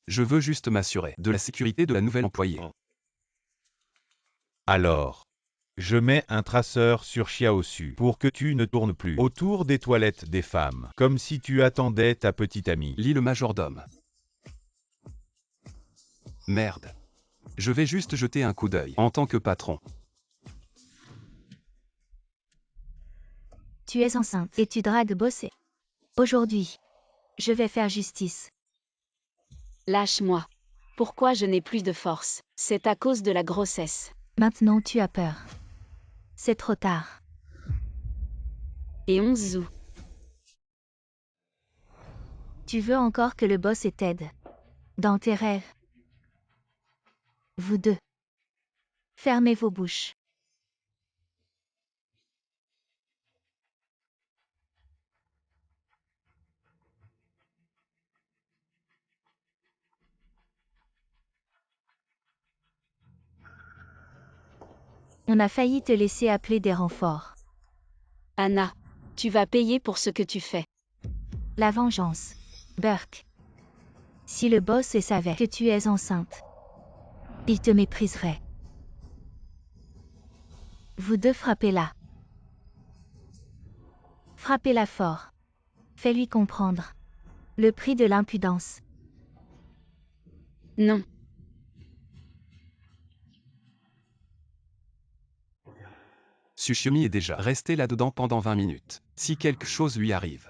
Je veux juste m'assurer de la sécurité de la nouvelle employée. Alors, je mets un traceur sur Xiaosu pour que tu ne tournes plus autour des toilettes des femmes, comme si tu attendais ta petite amie. Lis le majordome. Merde. Je vais juste jeter un coup d'œil en tant que patron. Tu es enceinte et tu dragues Bossé. Aujourd'hui, je vais faire justice. Lâche-moi. Pourquoi je n'ai plus de force? C'est à cause de la grossesse. Maintenant tu as peur. C'est trop tard. Et 11 août. Tu veux encore que le boss t'aide. Dans tes rêves. Vous deux. Fermez vos bouches. On a failli te laisser appeler des renforts. Anna, tu vas payer pour ce que tu fais. La vengeance. Burke. Si le boss savait que tu es enceinte, il te mépriserait. Vous deux frappez-la. Frappez-la fort. Fais-lui comprendre. Le prix de l'impudence. Non. Tsushiomi est déjà resté là-dedans pendant 20 minutes. Si quelque chose lui arrive.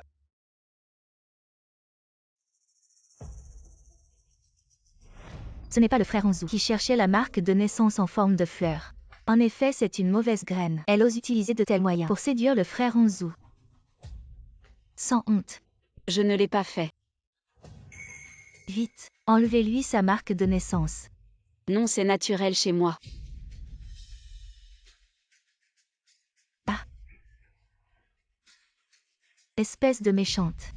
Ce n'est pas le frère Onzu qui cherchait la marque de naissance en forme de fleur. En effet, c'est une mauvaise graine. Elle ose utiliser de tels moyens pour séduire le frère Onzu. Sans honte. Je ne l'ai pas fait. Vite, enlevez-lui sa marque de naissance. Non, c'est naturel chez moi. Ah. Espèce de méchante.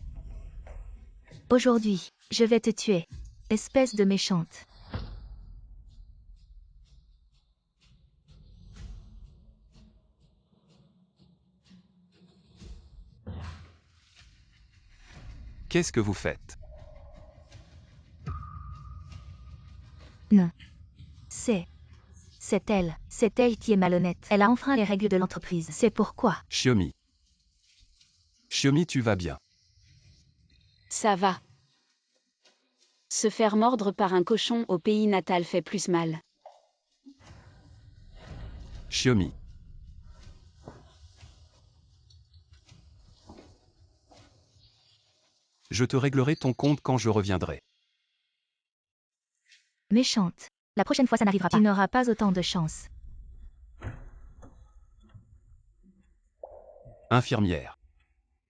Aujourd'hui, je vais te tuer. Espèce de méchante. Qu'est-ce que vous faites? Non. C'est elle. C'est elle qui est malhonnête. Elle a enfreint les règles de l'entreprise. C'est pourquoi. Shiomi. Shiomi, tu vas bien. Ça va. Se faire mordre par un cochon au pays natal fait plus mal. Shiomi. Je te réglerai ton compte quand je reviendrai. Méchante. La prochaine fois, ça n'arrivera pas. Tu n'auras pas autant de chance. Infirmière.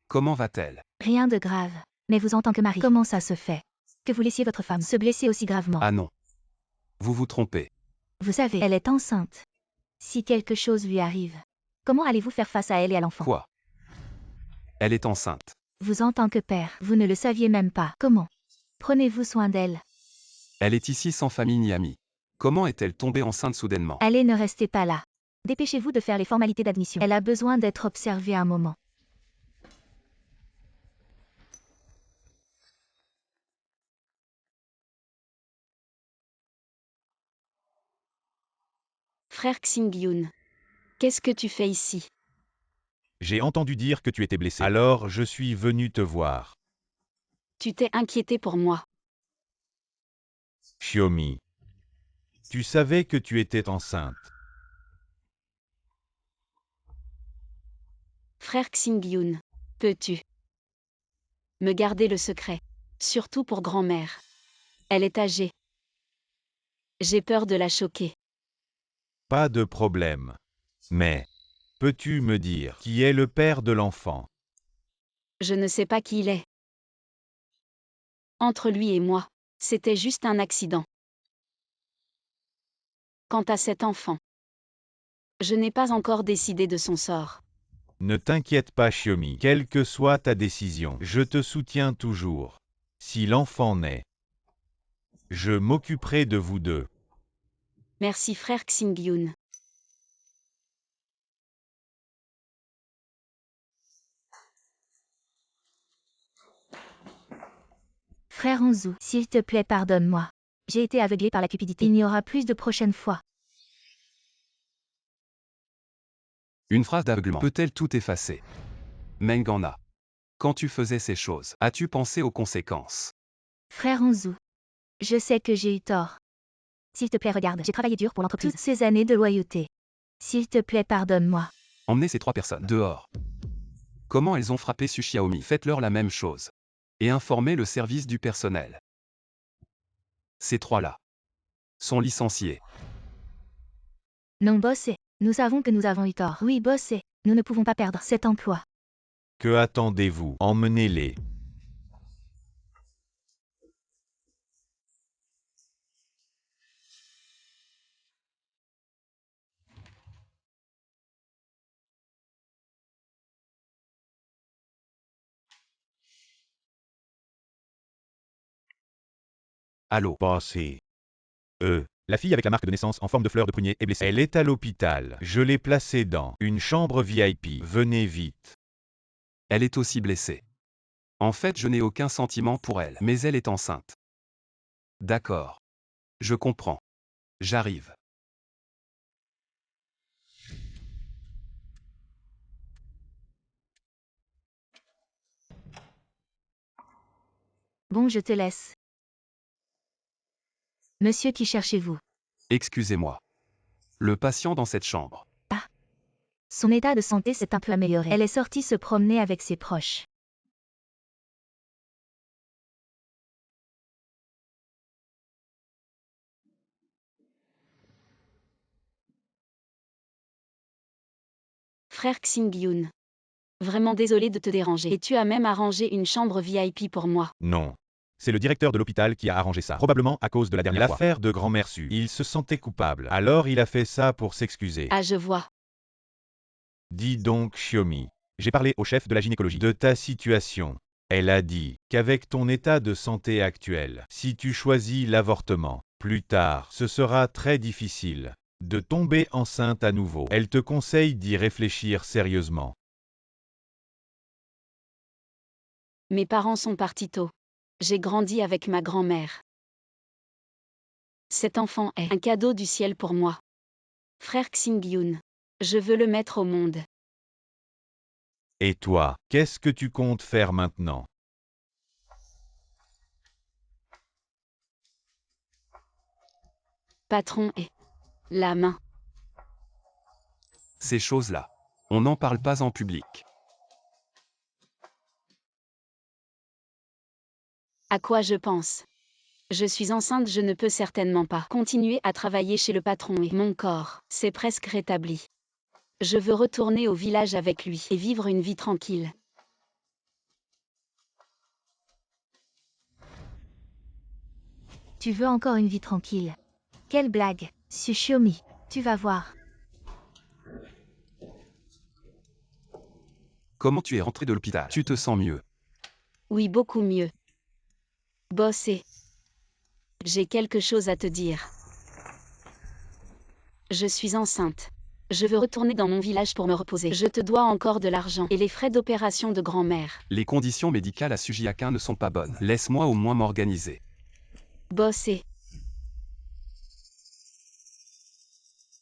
Comment va-t-elle? Rien de grave. Mais vous en tant que mari, comment ça se fait que vous laissiez votre femme se blesser aussi gravement? Ah non. Vous vous trompez. Vous savez, elle est enceinte. Si quelque chose lui arrive, comment allez-vous faire face à elle et à l'enfant? Quoi? Elle est enceinte. Vous en tant que père, vous ne le saviez même pas. Comment prenez-vous soin d'elle? Elle est ici sans famille ni amis. Comment est-elle tombée enceinte soudainement? Allez, ne restez pas là. Dépêchez-vous de faire les formalités d'admission. Elle a besoin d'être observée un moment. Frère Xingyun. Qu'est-ce que tu fais ici? J'ai entendu dire que tu étais blessé. Alors je suis venu te voir. Tu t'es inquiété pour moi. Shiomi. Tu savais que tu étais enceinte. Frère Xingyun. Peux-tu me garder le secret? Surtout pour grand-mère. Elle est âgée. J'ai peur de la choquer. Pas de problème. Mais, peux-tu me dire qui est le père de l'enfant? Je ne sais pas qui il est. Entre lui et moi, c'était juste un accident. Quant à cet enfant, je n'ai pas encore décidé de son sort. Ne t'inquiète pas Shiomi, quelle que soit ta décision, je te soutiens toujours. Si l'enfant naît, je m'occuperai de vous deux. Merci frère Xingyun. Frère Onzu, s'il te plaît, pardonne-moi. J'ai été aveuglé par la cupidité. Il n'y aura plus de prochaine fois. Une phrase d'aveuglement peut-elle tout effacer? Mengana. Quand tu faisais ces choses, as-tu pensé aux conséquences? Frère Onzu. Je sais que j'ai eu tort. S'il te plaît, regarde, j'ai travaillé dur pour l'entreprise. Toutes ces années de loyauté. S'il te plaît, pardonne-moi. Emmenez ces 3 personnes dehors. Comment elles ont frappé Tsuchiaomi? Faites-leur la même chose. Et informez le service du personnel. Ces 3-là sont licenciés. Non, bossé. Nous savons que nous avons eu tort. Oui, bossé. Nous ne pouvons pas perdre cet emploi. Que attendez-vous? Emmenez-les. Allô? Bossy. La fille avec la marque de naissance en forme de fleur de prunier est blessée. Elle est à l'hôpital. Je l'ai placée dans une chambre VIP. Venez vite. Elle est aussi blessée. En fait, je n'ai aucun sentiment pour elle, mais elle est enceinte. D'accord. Je comprends. J'arrive. Bon, je te laisse. Monsieur, qui cherchez-vous? Excusez-moi. Le patient dans cette chambre. Son état de santé s'est un peu amélioré. Elle est sortie se promener avec ses proches. Frère Xingyun. Vraiment désolé de te déranger. Et tu as même arrangé une chambre VIP pour moi. Non. C'est le directeur de l'hôpital qui a arrangé ça. Probablement à cause de la dernière fois. L'affaire de grand-mère Su. Il se sentait coupable. Alors il a fait ça pour s'excuser. Ah, je vois. Dis donc, Xiaomi. J'ai parlé au chef de la gynécologie de ta situation. Elle a dit qu'avec ton état de santé actuel, si tu choisis l'avortement, plus tard, ce sera très difficile de tomber enceinte à nouveau. Elle te conseille d'y réfléchir sérieusement. Mes parents sont partis tôt. J'ai grandi avec ma grand-mère. Cet enfant est un cadeau du ciel pour moi. Frère Xingyun. Je veux le mettre au monde. Et toi, qu'est-ce que tu comptes faire maintenant? Patron et la main. Ces choses-là. On n'en parle pas en public. À quoi je pense? Je suis enceinte, je ne peux certainement pas continuer à travailler chez le patron et mon corps, c'est presque rétabli. Je veux retourner au village avec lui et vivre une vie tranquille. Tu veux encore une vie tranquille? Quelle blague, Xiaomi. Tu vas voir. Comment tu es rentré de l'hôpital? Tu te sens mieux? Oui, beaucoup mieux. Boss et j'ai quelque chose à te dire. Je suis enceinte. Je veux retourner dans mon village pour me reposer. Je te dois encore de l'argent et les frais d'opération de grand-mère. Les conditions médicales à Sujiakin ne sont pas bonnes. Laisse-moi au moins m'organiser. Boss et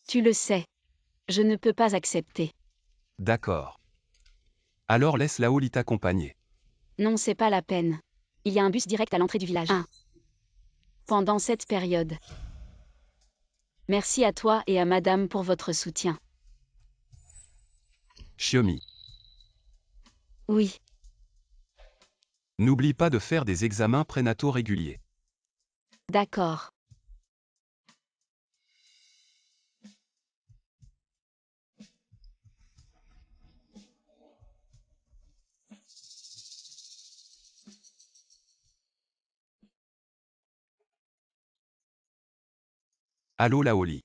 tu le sais. Je ne peux pas accepter. D'accord. Alors laisse Laoli t'accompagner. Non, c'est pas la peine. Il y a un bus direct à l'entrée du village. Pendant cette période. Merci à toi et à madame pour votre soutien. Xiaomi, Oui, n'oublie pas de faire des examens prénataux réguliers. d'accord. Allô Laoli.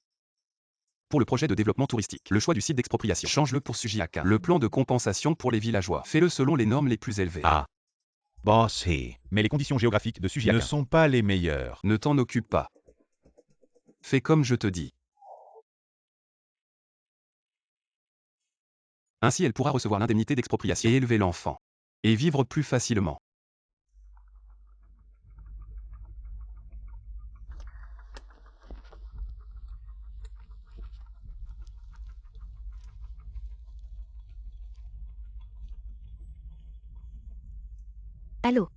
Pour le projet de développement touristique, le choix du site d'expropriation, change-le pour Sujiakin. Le plan de compensation pour les villageois, fais-le selon les normes les plus élevées. Ah. Boss he. Mais les conditions géographiques de Sujiakin ne sont pas les meilleures. Ne t'en occupe pas. Fais comme je te dis. Ainsi elle pourra recevoir l'indemnité d'expropriation et élever l'enfant. Et vivre plus facilement. Allô?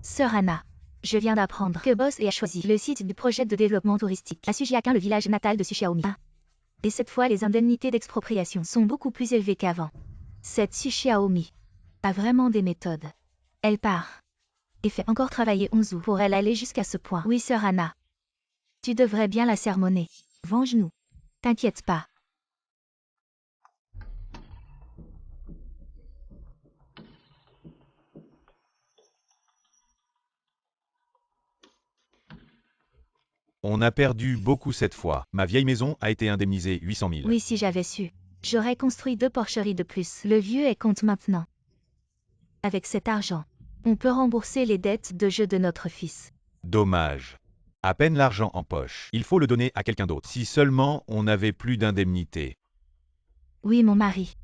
Sœur Anna. Je viens d'apprendre que Boss a choisi le site du projet de développement touristique à Sujiakin, le village natal de Xiaomi. Et cette fois, les indemnités d'expropriation sont beaucoup plus élevées qu'avant. Cette Xiaomi a vraiment des méthodes. Elle part et fait encore travailler Onzu pour elle aller jusqu'à ce point. Oui, sœur Anna. Tu devrais bien la sermonner. Venge-nous. T'inquiète pas. On a perdu beaucoup cette fois. Ma vieille maison a été indemnisée 800 000. Oui, si j'avais su. J'aurais construit 2 porcheries de plus. Le vieux est compte maintenant. Avec cet argent, on peut rembourser les dettes de jeu de notre fils. Dommage. À peine l'argent en poche. Il faut le donner à quelqu'un d'autre. Si seulement on n'avait plus d'indemnité. Oui, mon mari.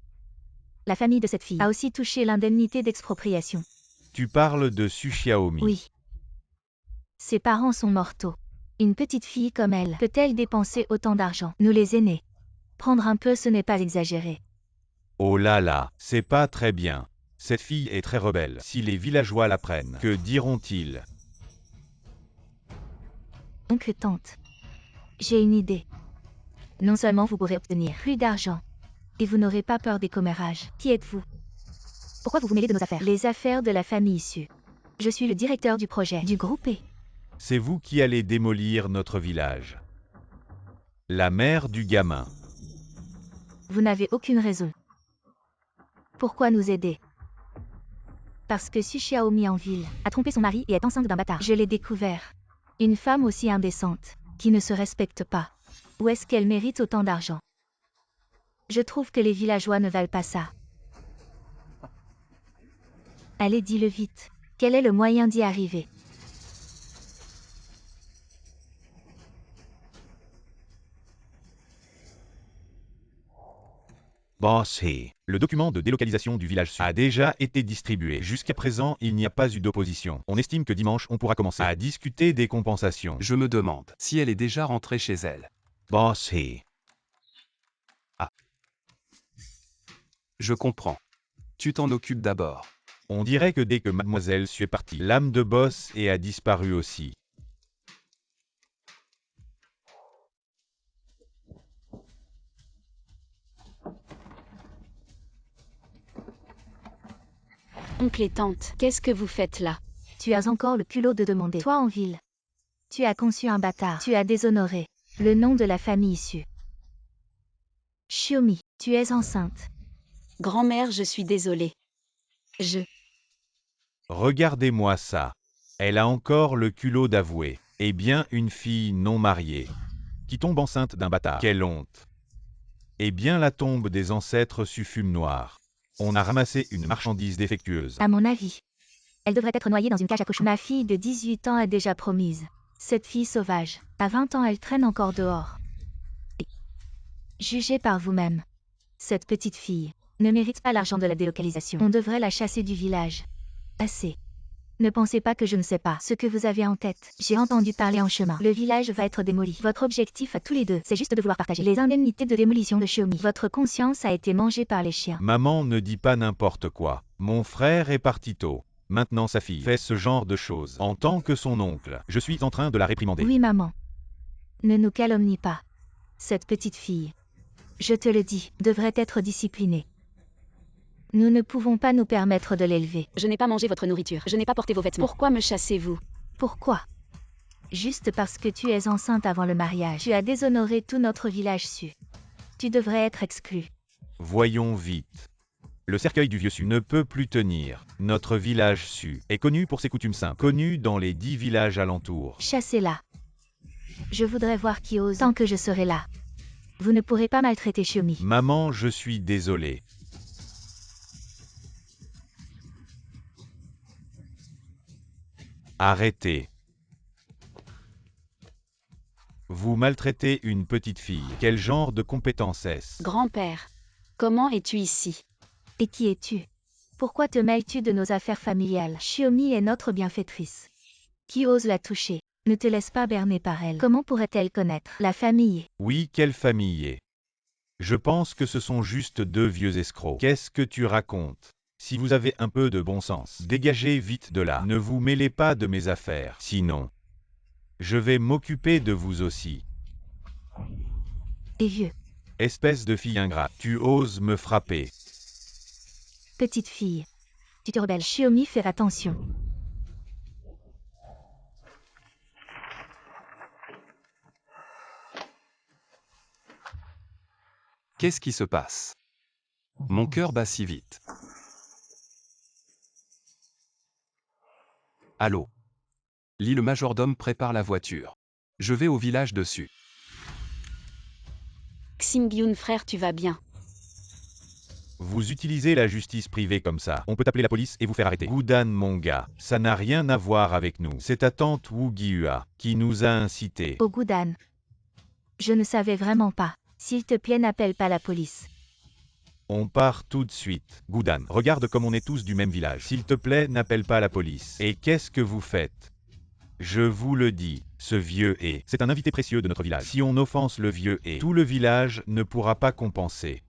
La famille de cette fille a aussi touché l'indemnité d'expropriation. Tu parles de Su Xiaomi. Oui. Ses parents sont mortaux. Une petite fille comme elle peut-elle dépenser autant d'argent? Nous les aînés. Prendre un peu, ce n'est pas exagéré. Oh là là, c'est pas très bien. Cette fille est très rebelle. Si les villageois la prennent, que diront-ils? Oncle, tante. J'ai une idée. Non seulement vous pourrez obtenir plus d'argent, et vous n'aurez pas peur des commérages. Qui êtes-vous? Pourquoi vous vous mêlez de nos affaires? Les affaires de la famille issue. Je suis le directeur du projet du groupe E. C'est vous qui allez démolir notre village. La mère du gamin. Vous n'avez aucune raison. Pourquoi nous aider? Parce que Su Xiaomi en ville a trompé son mari et est enceinte d'un bâtard. Je l'ai découvert. Une femme aussi indécente, qui ne se respecte pas. Où est-ce qu'elle mérite autant d'argent? Je trouve que les villageois ne valent pas ça. Allez, dis-le vite. Quel est le moyen d'y arriver? Boss He. Le document de délocalisation du village sud a déjà été distribué. Jusqu'à présent, il n'y a pas eu d'opposition. On estime que dimanche, on pourra commencer à discuter des compensations. Je me demande si elle est déjà rentrée chez elle. Boss He. Je comprends. Tu t'en occupes d'abord. On dirait que dès que Mademoiselle Su est partie, l'âme de boss et a disparu aussi. Oncle et tante, qu'est-ce que vous faites là? Tu as encore le culot de demander. Toi en ville. Tu as conçu un bâtard. Tu as déshonoré le nom de la famille issue. Xiaomi, tu es enceinte. Grand-mère, je suis désolée. Regardez-moi ça. Elle a encore le culot d'avouer. Eh bien, une fille non mariée, qui tombe enceinte d'un bâtard. Quelle honte. Eh bien, la tombe des ancêtres su fume noire. On a ramassé une marchandise défectueuse. À mon avis, elle devrait être noyée dans une cage à cochons. Ma fille de 18 ans est déjà promise. Cette fille sauvage, à 20 ans, elle traîne encore dehors. Jugez par vous-même. Cette petite fille ne mérite pas l'argent de la délocalisation. On devrait la chasser du village. Assez. Ne pensez pas que je ne sais pas ce que vous avez en tête. J'ai entendu parler en chemin. Le village va être démoli. Votre objectif à tous les deux, c'est juste de vouloir partager les indemnités de démolition de Xiaomi. Votre conscience a été mangée par les chiens. Maman ne dit pas n'importe quoi. Mon frère est parti tôt. Maintenant sa fille fait ce genre de choses. En tant que son oncle, je suis en train de la réprimander. Oui, maman. Ne nous calomnie pas. Cette petite fille, je te le dis, devrait être disciplinée. Nous ne pouvons pas nous permettre de l'élever. Je n'ai pas mangé votre nourriture. Je n'ai pas porté vos vêtements. Pourquoi me chassez-vous? Pourquoi? Juste parce que tu es enceinte avant le mariage. Tu as déshonoré tout notre village su. Tu devrais être exclu. Voyons vite. Le cercueil du vieux Su ne peut plus tenir. Notre village Su est connu pour ses coutumes simples, connu dans les 10 villages alentours. Chassez-la. Je voudrais voir qui ose tant que je serai là. Vous ne pourrez pas maltraiter Xiaomi. Maman, je suis désolé. Arrêtez. Vous maltraitez une petite fille. Quel genre de compétence est-ce? Grand-père, comment es-tu ici? Et qui es-tu? Pourquoi te mêles-tu de nos affaires familiales? Xiaomi est notre bienfaitrice. Qui ose la toucher? Ne te laisse pas berner par elle. Comment pourrait-elle connaître la famille? Oui, quelle famille? Je pense que ce sont juste deux vieux escrocs. Qu'est-ce que tu racontes? Si vous avez un peu de bon sens, dégagez vite de là. Ne vous mêlez pas de mes affaires. Sinon, je vais m'occuper de vous aussi. Et vieux. Espèce de fille ingrate, tu oses me frapper. Petite fille. Tu te rebelles. Xiaomi, fais attention. Qu'est-ce qui se passe? Mon cœur bat si vite. Allô? Li, le majordome prépare la voiture. Je vais au village dessus. Xingyun frère, tu vas bien? Vous utilisez la justice privée comme ça. On peut appeler la police et vous faire arrêter. Goudan mon gars, ça n'a rien à voir avec nous. C'est ta tante Wu Gyua qui nous a incités. Oh Goudan. Je ne savais vraiment pas. S'il te plaît, n'appelle pas la police. On part tout de suite. Goudan, regarde comme on est tous du même village. S'il te plaît, n'appelle pas la police. Et qu'est-ce que vous faites? Je vous le dis, ce vieux est. C'est un invité précieux de notre village. Si on offense le vieux est, tout le village ne pourra pas compenser.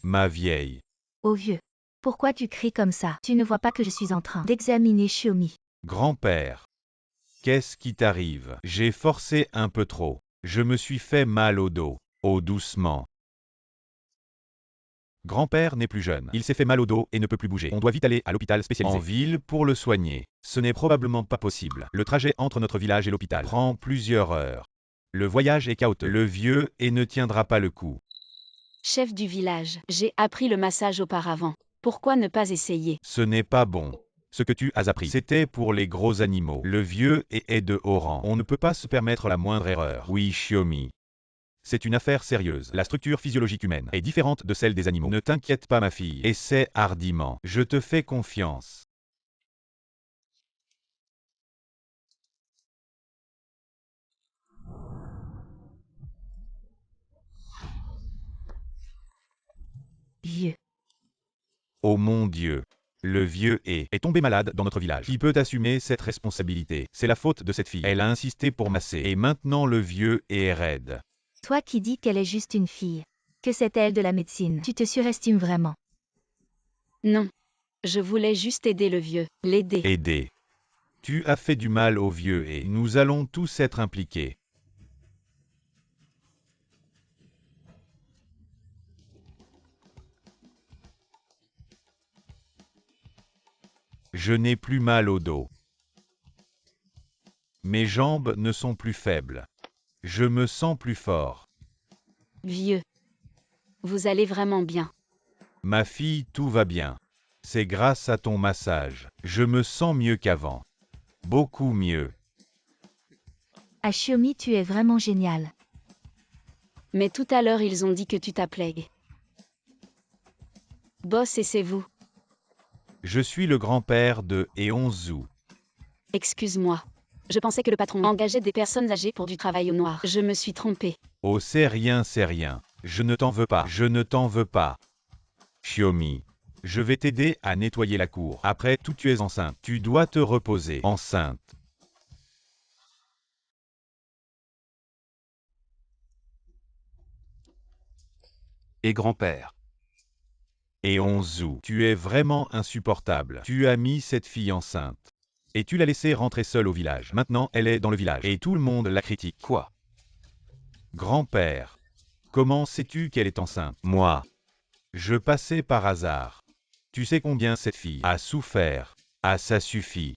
Ma vieille. Oh vieux. Pourquoi tu cries comme ça? Tu ne vois pas que je suis en train d'examiner Xiaomi. Grand-père. Qu'est-ce qui t'arrive? J'ai forcé un peu trop. Je me suis fait mal au dos. Oh doucement. Grand-père n'est plus jeune. Il s'est fait mal au dos et ne peut plus bouger. On doit vite aller à l'hôpital spécialisé. En ville pour le soigner. Ce n'est probablement pas possible. Le trajet entre notre village et l'hôpital prend plusieurs heures. Le voyage est chaotique. Le vieux et ne tiendra pas le coup. Chef du village, j'ai appris le massage auparavant. Pourquoi ne pas essayer? Ce n'est pas bon. Ce que tu as appris, c'était pour les gros animaux. Le vieux est de haut rang. On ne peut pas se permettre la moindre erreur. Oui, Xiaomi. C'est une affaire sérieuse. La structure physiologique humaine est différente de celle des animaux. Ne t'inquiète pas ma fille. Essaie hardiment. Je te fais confiance. Vieux. Oh mon Dieu. Le vieux est tombé malade dans notre village. Qui peut assumer cette responsabilité? C'est la faute de cette fille. Elle a insisté pour masser. Et maintenant le vieux est raide. Toi qui dis qu'elle est juste une fille. Que c'est elle de la médecine. Tu te surestimes vraiment. Non. Je voulais juste aider le vieux, l'aider. Aider. Tu as fait du mal au vieux et nous allons tous être impliqués. Je n'ai plus mal au dos. Mes jambes ne sont plus faibles. Je me sens plus fort. Vieux. Vous allez vraiment bien. Ma fille, tout va bien. C'est grâce à ton massage. Je me sens mieux qu'avant. Beaucoup mieux. À Xiaomi, tu es vraiment génial. Mais tout à l'heure ils ont dit que tu t'appelais Boss et c'est vous. Je suis le grand-père de Eonzu. Excuse-moi. Je pensais que le patron engageait des personnes âgées pour du travail au noir. Je me suis trompée. Oh c'est rien, c'est rien. Je ne t'en veux pas. Je ne t'en veux pas. Xiaomi. Je vais t'aider à nettoyer la cour. Après tout, tu es enceinte. Tu dois te reposer. Enceinte. Et grand-père. Eonzu. Tu es vraiment insupportable. Tu as mis cette fille enceinte. Et tu l'as laissée rentrer seule au village. Maintenant, elle est dans le village. Et tout le monde la critique. Quoi? Grand-père. Comment sais-tu qu'elle est enceinte? Moi. Je passais par hasard. Tu sais combien cette fille a souffert. Ah ça suffit.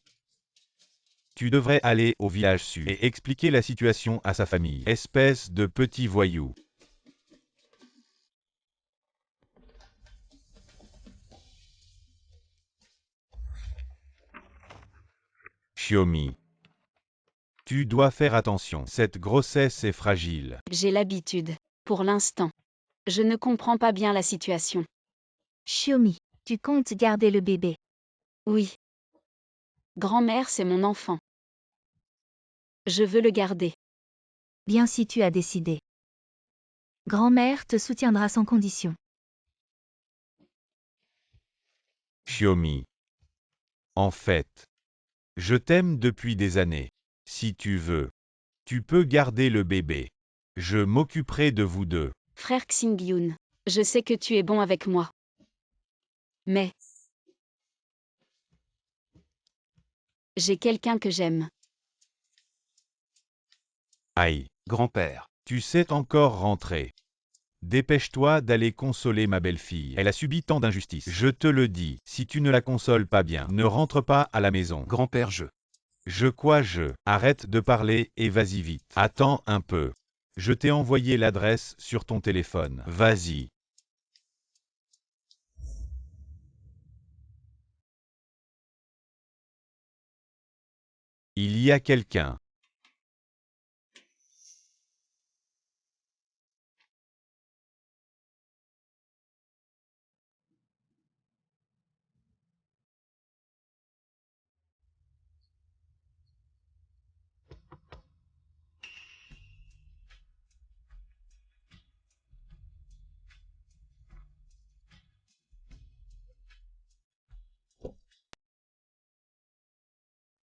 Tu devrais aller au village sud et expliquer la situation à sa famille. Espèce de petit voyou. Xiaomi. Tu dois faire attention. Cette grossesse est fragile. J'ai l'habitude. Pour l'instant. Je ne comprends pas bien la situation. Xiaomi, tu comptes garder le bébé. Oui. Grand-mère, c'est mon enfant. Je veux le garder. Bien si tu as décidé. Grand-mère te soutiendra sans condition. Xiaomi. En fait, je t'aime depuis des années. Si tu veux, tu peux garder le bébé. Je m'occuperai de vous deux. Frère Xingyun. Je sais que tu es bon avec moi. Mais. J'ai quelqu'un que j'aime. Aïe. Grand-père. Tu sais encore rentrer. Dépêche-toi d'aller consoler ma belle-fille. Elle a subi tant d'injustices. Je te le dis, si tu ne la consoles pas bien, ne rentre pas à la maison. Grand-père Arrête de parler et vas-y vite. Attends un peu. Je t'ai envoyé l'adresse sur ton téléphone. Vas-y. Il y a quelqu'un.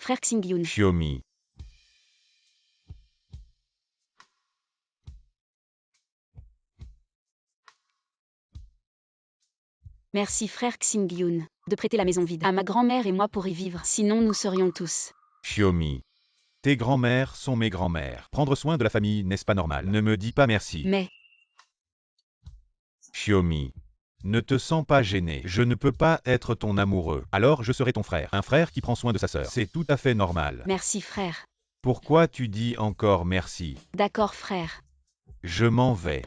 Frère Xingyun. Xiaomi. Merci frère Xingyun, de prêter la maison vide à ma grand-mère et moi pour y vivre, sinon nous serions tous. Xiaomi. Tes grands-mères sont mes grands-mères. Prendre soin de la famille, n'est-ce pas normal? Ne me dis pas merci. Mais, Xiaomi. Ne te sens pas gêné. Je ne peux pas être ton amoureux. Alors je serai ton frère. Un frère qui prend soin de sa sœur. C'est tout à fait normal. merci frère. Pourquoi tu dis encore merci? D'accord frère. Je m'en vais.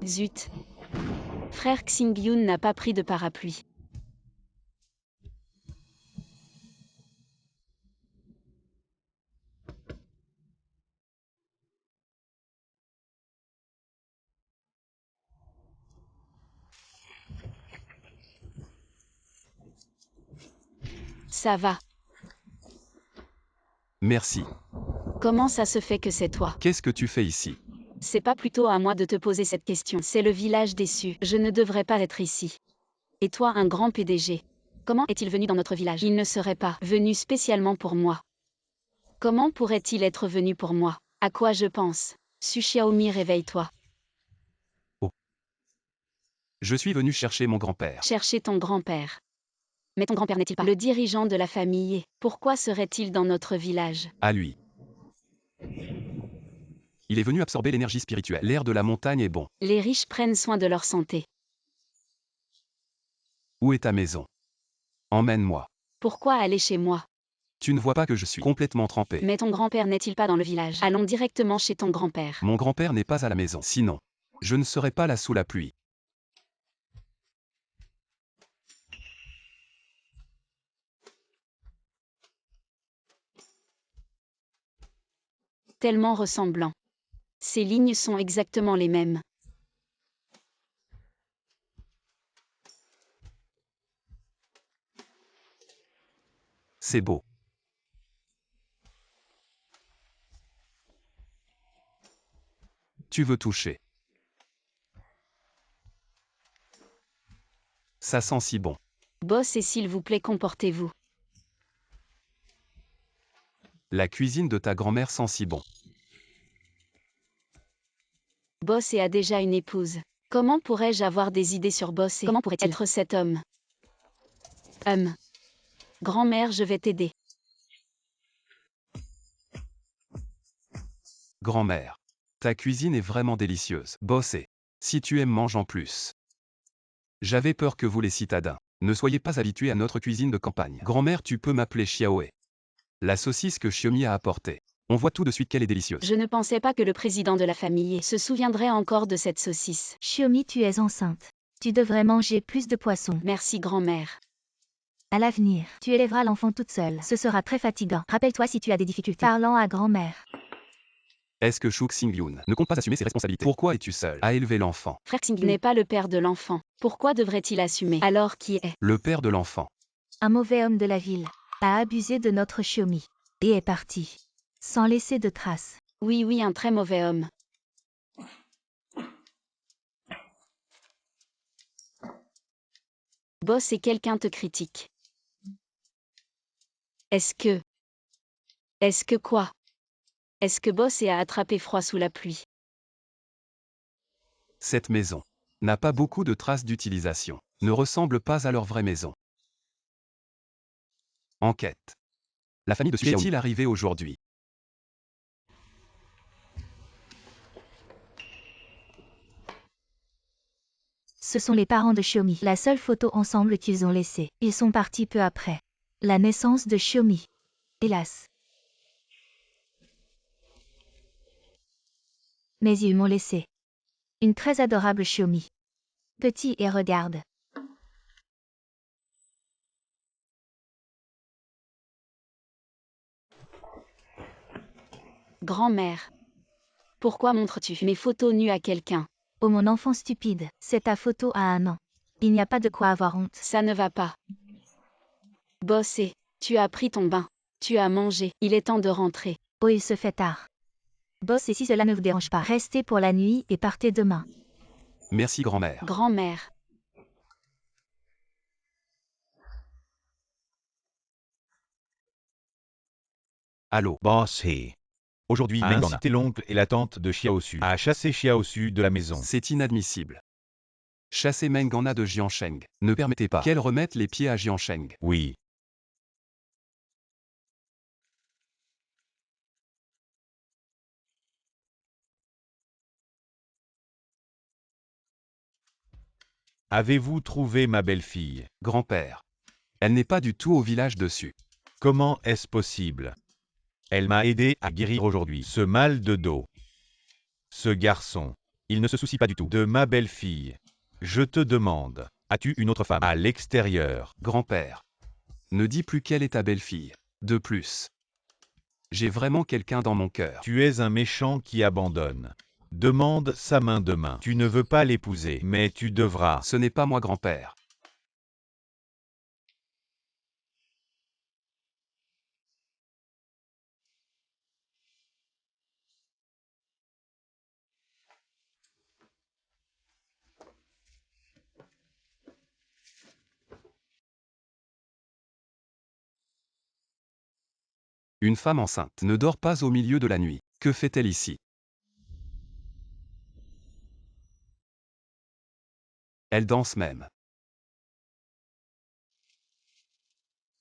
Zut. Frère Xingyun n'a pas pris de parapluie. Ça va. Merci. Comment ça se fait que c'est toi? Qu'est-ce que tu fais ici? C'est pas plutôt à moi de te poser cette question. C'est le village déçu. Je ne devrais pas être ici. Et toi, un grand PDG. Comment est-il venu dans notre village? Il ne serait pas venu spécialement pour moi. Comment pourrait-il être venu pour moi? À quoi je pense? Su Xiaomi, réveille-toi. Je suis venu chercher mon grand-père. Chercher ton grand-père. Mais ton grand-père n'est-il pas le dirigeant de la famille? Pourquoi serait-il dans notre village? À lui. Il est venu absorber l'énergie spirituelle. L'air de la montagne est bon. Les riches prennent soin de leur santé. Où est ta maison? Emmène-moi. Pourquoi aller chez moi? Tu ne vois pas que je suis complètement trempé. Mais ton grand-père n'est-il pas dans le village? Allons directement chez ton grand-père. Mon grand-père n'est pas à la maison. Sinon, je ne serais pas là sous la pluie. Tellement ressemblants. Ces lignes sont exactement les mêmes. C'est beau. Tu veux toucher. Ça sent si bon. Boss et s'il vous plaît comportez-vous. La cuisine de ta grand-mère sent si bon. Boss a déjà une épouse. Comment pourrais-je avoir des idées sur Boss et comment pourrait-il être cet homme? Grand-mère, je vais t'aider. Grand-mère. Ta cuisine est vraiment délicieuse. Bossez. Si tu aimes, mange en plus. J'avais peur que vous les citadins ne soyez pas habitués à notre cuisine de campagne. Grand-mère, tu peux m'appeler Xiaoe. La saucisse que Xiaomi a apportée. On voit tout de suite qu'elle est délicieuse. Je ne pensais pas que le président de la famille se souviendrait encore de cette saucisse. Xiaomi, tu es enceinte. Tu devrais manger plus de poissons. Merci grand-mère. À l'avenir, tu élèveras l'enfant toute seule. Ce sera très fatigant. Rappelle-toi si tu as des difficultés. Parlant à grand-mère. Est-ce que Shu Xingyun ne compte pas assumer ses responsabilités? Pourquoi es-tu seul à élever l'enfant? Frère Xingyun n'est pas le père de l'enfant. Pourquoi devrait-il assumer? Alors qui est? Le père de l'enfant. Un mauvais homme de la ville a abusé de notre Xiaomi et est parti sans laisser de traces. Oui, un très mauvais homme. Boss et quelqu'un te critique. Est-ce que quoi? Est-ce que Boss a attrapé froid sous la pluie? Cette maison n'a pas beaucoup de traces d'utilisation. Ne ressemble pas à leur vraie maison. Enquête. La famille de Su Xiaomi est-il arrivée aujourd'hui? Ce sont les parents de Xiaomi. La seule photo ensemble qu'ils ont laissée. Ils sont partis peu après la naissance de Xiaomi. Hélas. Mais ils m'ont laissé une très adorable Xiaomi. Petit et regarde. Grand-mère. Pourquoi montres-tu mes photos nues à quelqu'un? Oh mon enfant stupide, c'est ta photo à un an. Il n'y a pas de quoi avoir honte. Ça ne va pas. Boss, tu as pris ton bain. Tu as mangé. Il est temps de rentrer. Oh, il se fait tard. Boss, et si cela ne vous dérange pas, restez pour la nuit et partez demain. Merci grand-mère. Grand-mère. Allô. Boss He. Aujourd'hui, A Mengana incité l'oncle et la tante de Xiaosu à chasser Xiaosu de la maison. C'est inadmissible. Chasser Mengana de Jiansheng. Ne permettez pas qu'elle remette les pieds à Jiansheng. Oui. Avez-vous trouvé ma belle-fille? Grand-père. Elle n'est pas du tout au village dessus. Comment est-ce possible? Elle m'a aidé à guérir aujourd'hui ce mal de dos. Ce garçon, il ne se soucie pas du tout de ma belle-fille. Je te demande, as-tu une autre femme à l'extérieur? Grand-père. Ne dis plus qu'elle est ta belle-fille. De plus. J'ai vraiment quelqu'un dans mon cœur. Tu es un méchant qui abandonne. Demande sa main demain. Tu ne veux pas l'épouser, mais tu devras. Ce n'est pas moi, grand-père. Une femme enceinte ne dort pas au milieu de la nuit. Que fait-elle ici? Elle danse même.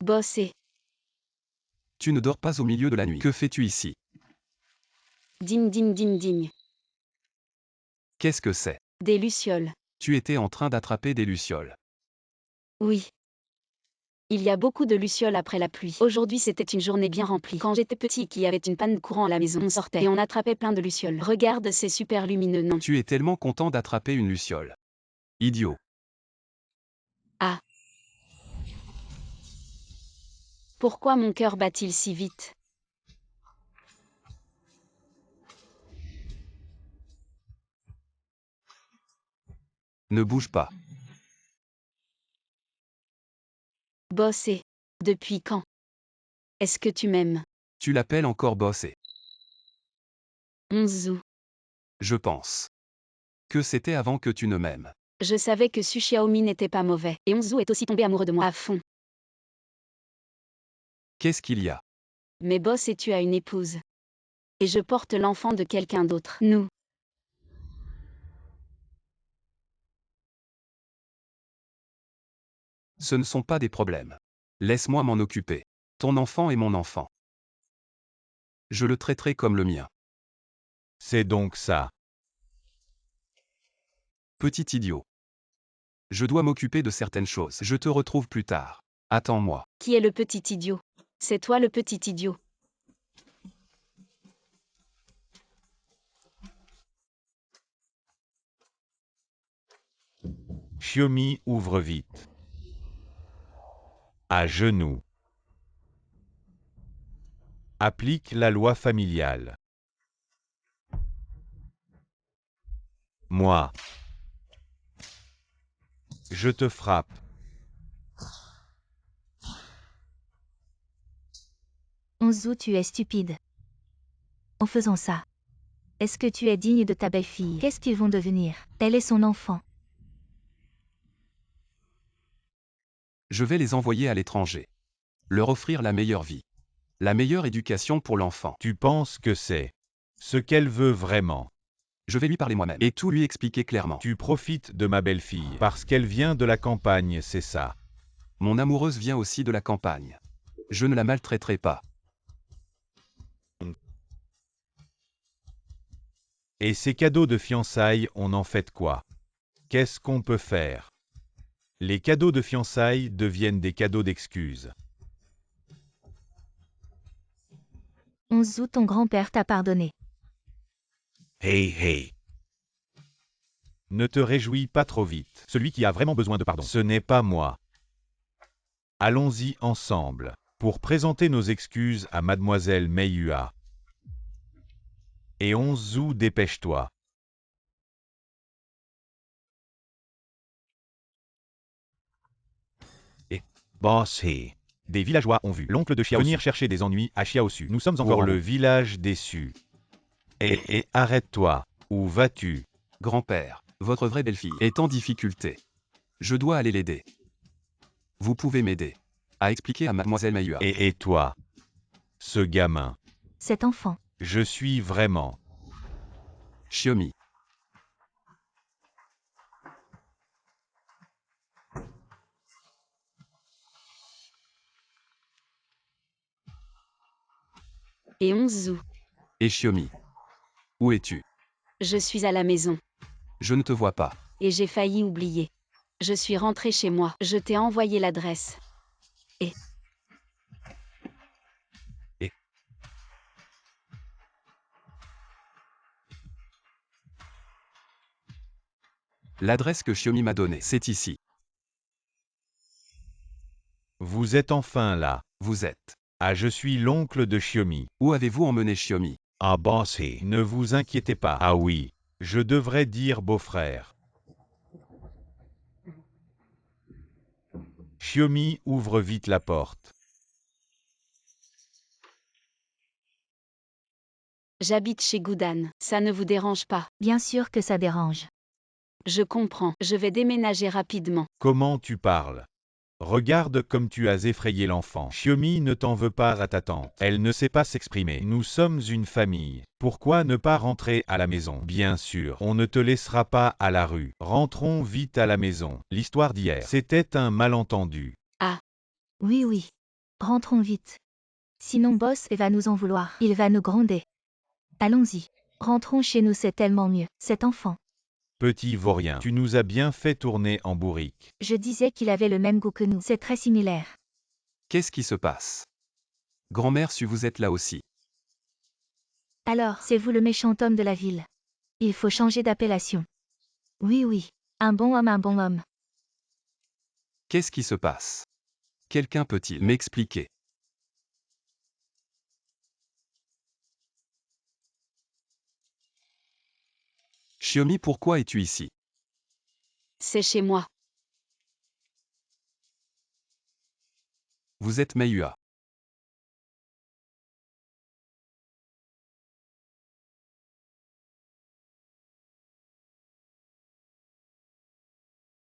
Boss et Tu ne dors pas au milieu de la nuit. Que fais-tu ici? ding ding ding ding. Qu'est-ce que c'est? Des lucioles. Tu étais en train d'attraper des lucioles. Oui. Il y a beaucoup de lucioles après la pluie. Aujourd'hui, c'était une journée bien remplie. Quand j'étais petit et qu'il y avait une panne de courant à la maison, on sortait et on attrapait plein de lucioles. Regarde, c'est super lumineux, non? Tu es tellement content d'attraper une luciole. Idiot. Ah. Pourquoi mon cœur bat-il si vite? Ne bouge pas. Boss et depuis quand? Est-ce que tu m'aimes? Tu l'appelles encore boss et 11 août. je pense que c'était avant que tu ne m'aimes. Je savais que Su Xiaomi n'était pas mauvais. Et Onzu est aussi tombé amoureux de moi à fond. Qu'est-ce qu'il y a? Mais boss et tu as une épouse. Et je porte l'enfant de quelqu'un d'autre. Nous. Ce ne sont pas des problèmes. Laisse-moi m'en occuper. Ton enfant est mon enfant. Je le traiterai comme le mien. C'est donc ça. Petit idiot. Je dois m'occuper de certaines choses. Je te retrouve plus tard. Attends-moi. Qui est le petit idiot? C'est toi le petit idiot. Xiaomi ouvre vite. À genoux. Applique la loi familiale. Moi. Je te frappe. Onzu, tu es stupide. En faisant ça. Est-ce que tu es digne de ta belle-fille? Qu'est-ce qu'ils vont devenir? Elle est son enfant. Je vais les envoyer à l'étranger. Leur offrir la meilleure vie. La meilleure éducation pour l'enfant. Tu penses que c'est ce qu'elle veut vraiment? Je vais lui parler moi-même et tout lui expliquer clairement. Tu profites de ma belle-fille parce qu'elle vient de la campagne, c'est ça. Mon amoureuse vient aussi de la campagne. Je ne la maltraiterai pas. Et ces cadeaux de fiançailles, on en fait quoi? Qu'est-ce qu'on peut faire? Les cadeaux de fiançailles deviennent des cadeaux d'excuses. Onzu, ton grand-père t'a pardonné. Hey hey. Ne te réjouis pas trop vite. Celui qui a vraiment besoin de pardon, ce n'est pas moi. Allons-y ensemble pour présenter nos excuses à Mademoiselle Meiyua. Et Onzu, dépêche-toi. Boss He. Des villageois ont vu l'oncle de Xiaosu venir chercher des ennuis à Xiaosu. Nous sommes encore le village déçu. Et arrête-toi. Où vas-tu? Grand-père, votre vraie belle-fille est en difficulté. Je dois aller l'aider. Vous pouvez m'aider à expliquer à mademoiselle Mayua. Et toi? Ce gamin. Cet enfant. Je suis vraiment. Xiaomi. Et Onzu. Et Xiaomi. Où es-tu? Je suis à la maison. Je ne te vois pas. Et j'ai failli oublier. Je suis rentrée chez moi. Je t'ai envoyé l'adresse. L'adresse que Xiaomi m'a donnée, c'est ici. Vous êtes enfin là. Vous êtes. Ah, je suis l'oncle de Xiaomi. Où avez-vous emmené Xiaomi? Ah bossé. Ne vous inquiétez pas. Ah oui. Je devrais dire beau-frère. Xiaomi ouvre vite la porte. J'habite chez Goudan. Ça ne vous dérange pas? Bien sûr que ça dérange. Je comprends. Je vais déménager rapidement. Comment tu parles? Regarde comme tu as effrayé l'enfant. Xiaomi ne t'en veut pas à ta tante. Elle ne sait pas s'exprimer. Nous sommes une famille. Pourquoi ne pas rentrer à la maison? Bien sûr, on ne te laissera pas à la rue. Rentrons vite à la maison. L'histoire d'hier, c'était un malentendu. Oui, oui. Rentrons vite. Sinon Boss va nous en vouloir. Il va nous gronder. Allons-y. Rentrons chez nous, c'est tellement mieux. Cet enfant. Petit vaurien, tu nous as bien fait tourner en bourrique. Je disais qu'il avait le même goût que nous. C'est très similaire. Qu'est-ce qui se passe? Grand-mère, si vous êtes là aussi. Alors, c'est vous le méchant homme de la ville. Il faut changer d'appellation. Oui, oui. Un bon homme, un bon homme. Qu'est-ce qui se passe? Quelqu'un peut-il m'expliquer? Xiaomi, pourquoi es-tu ici? C'est chez moi. Vous êtes Mayua.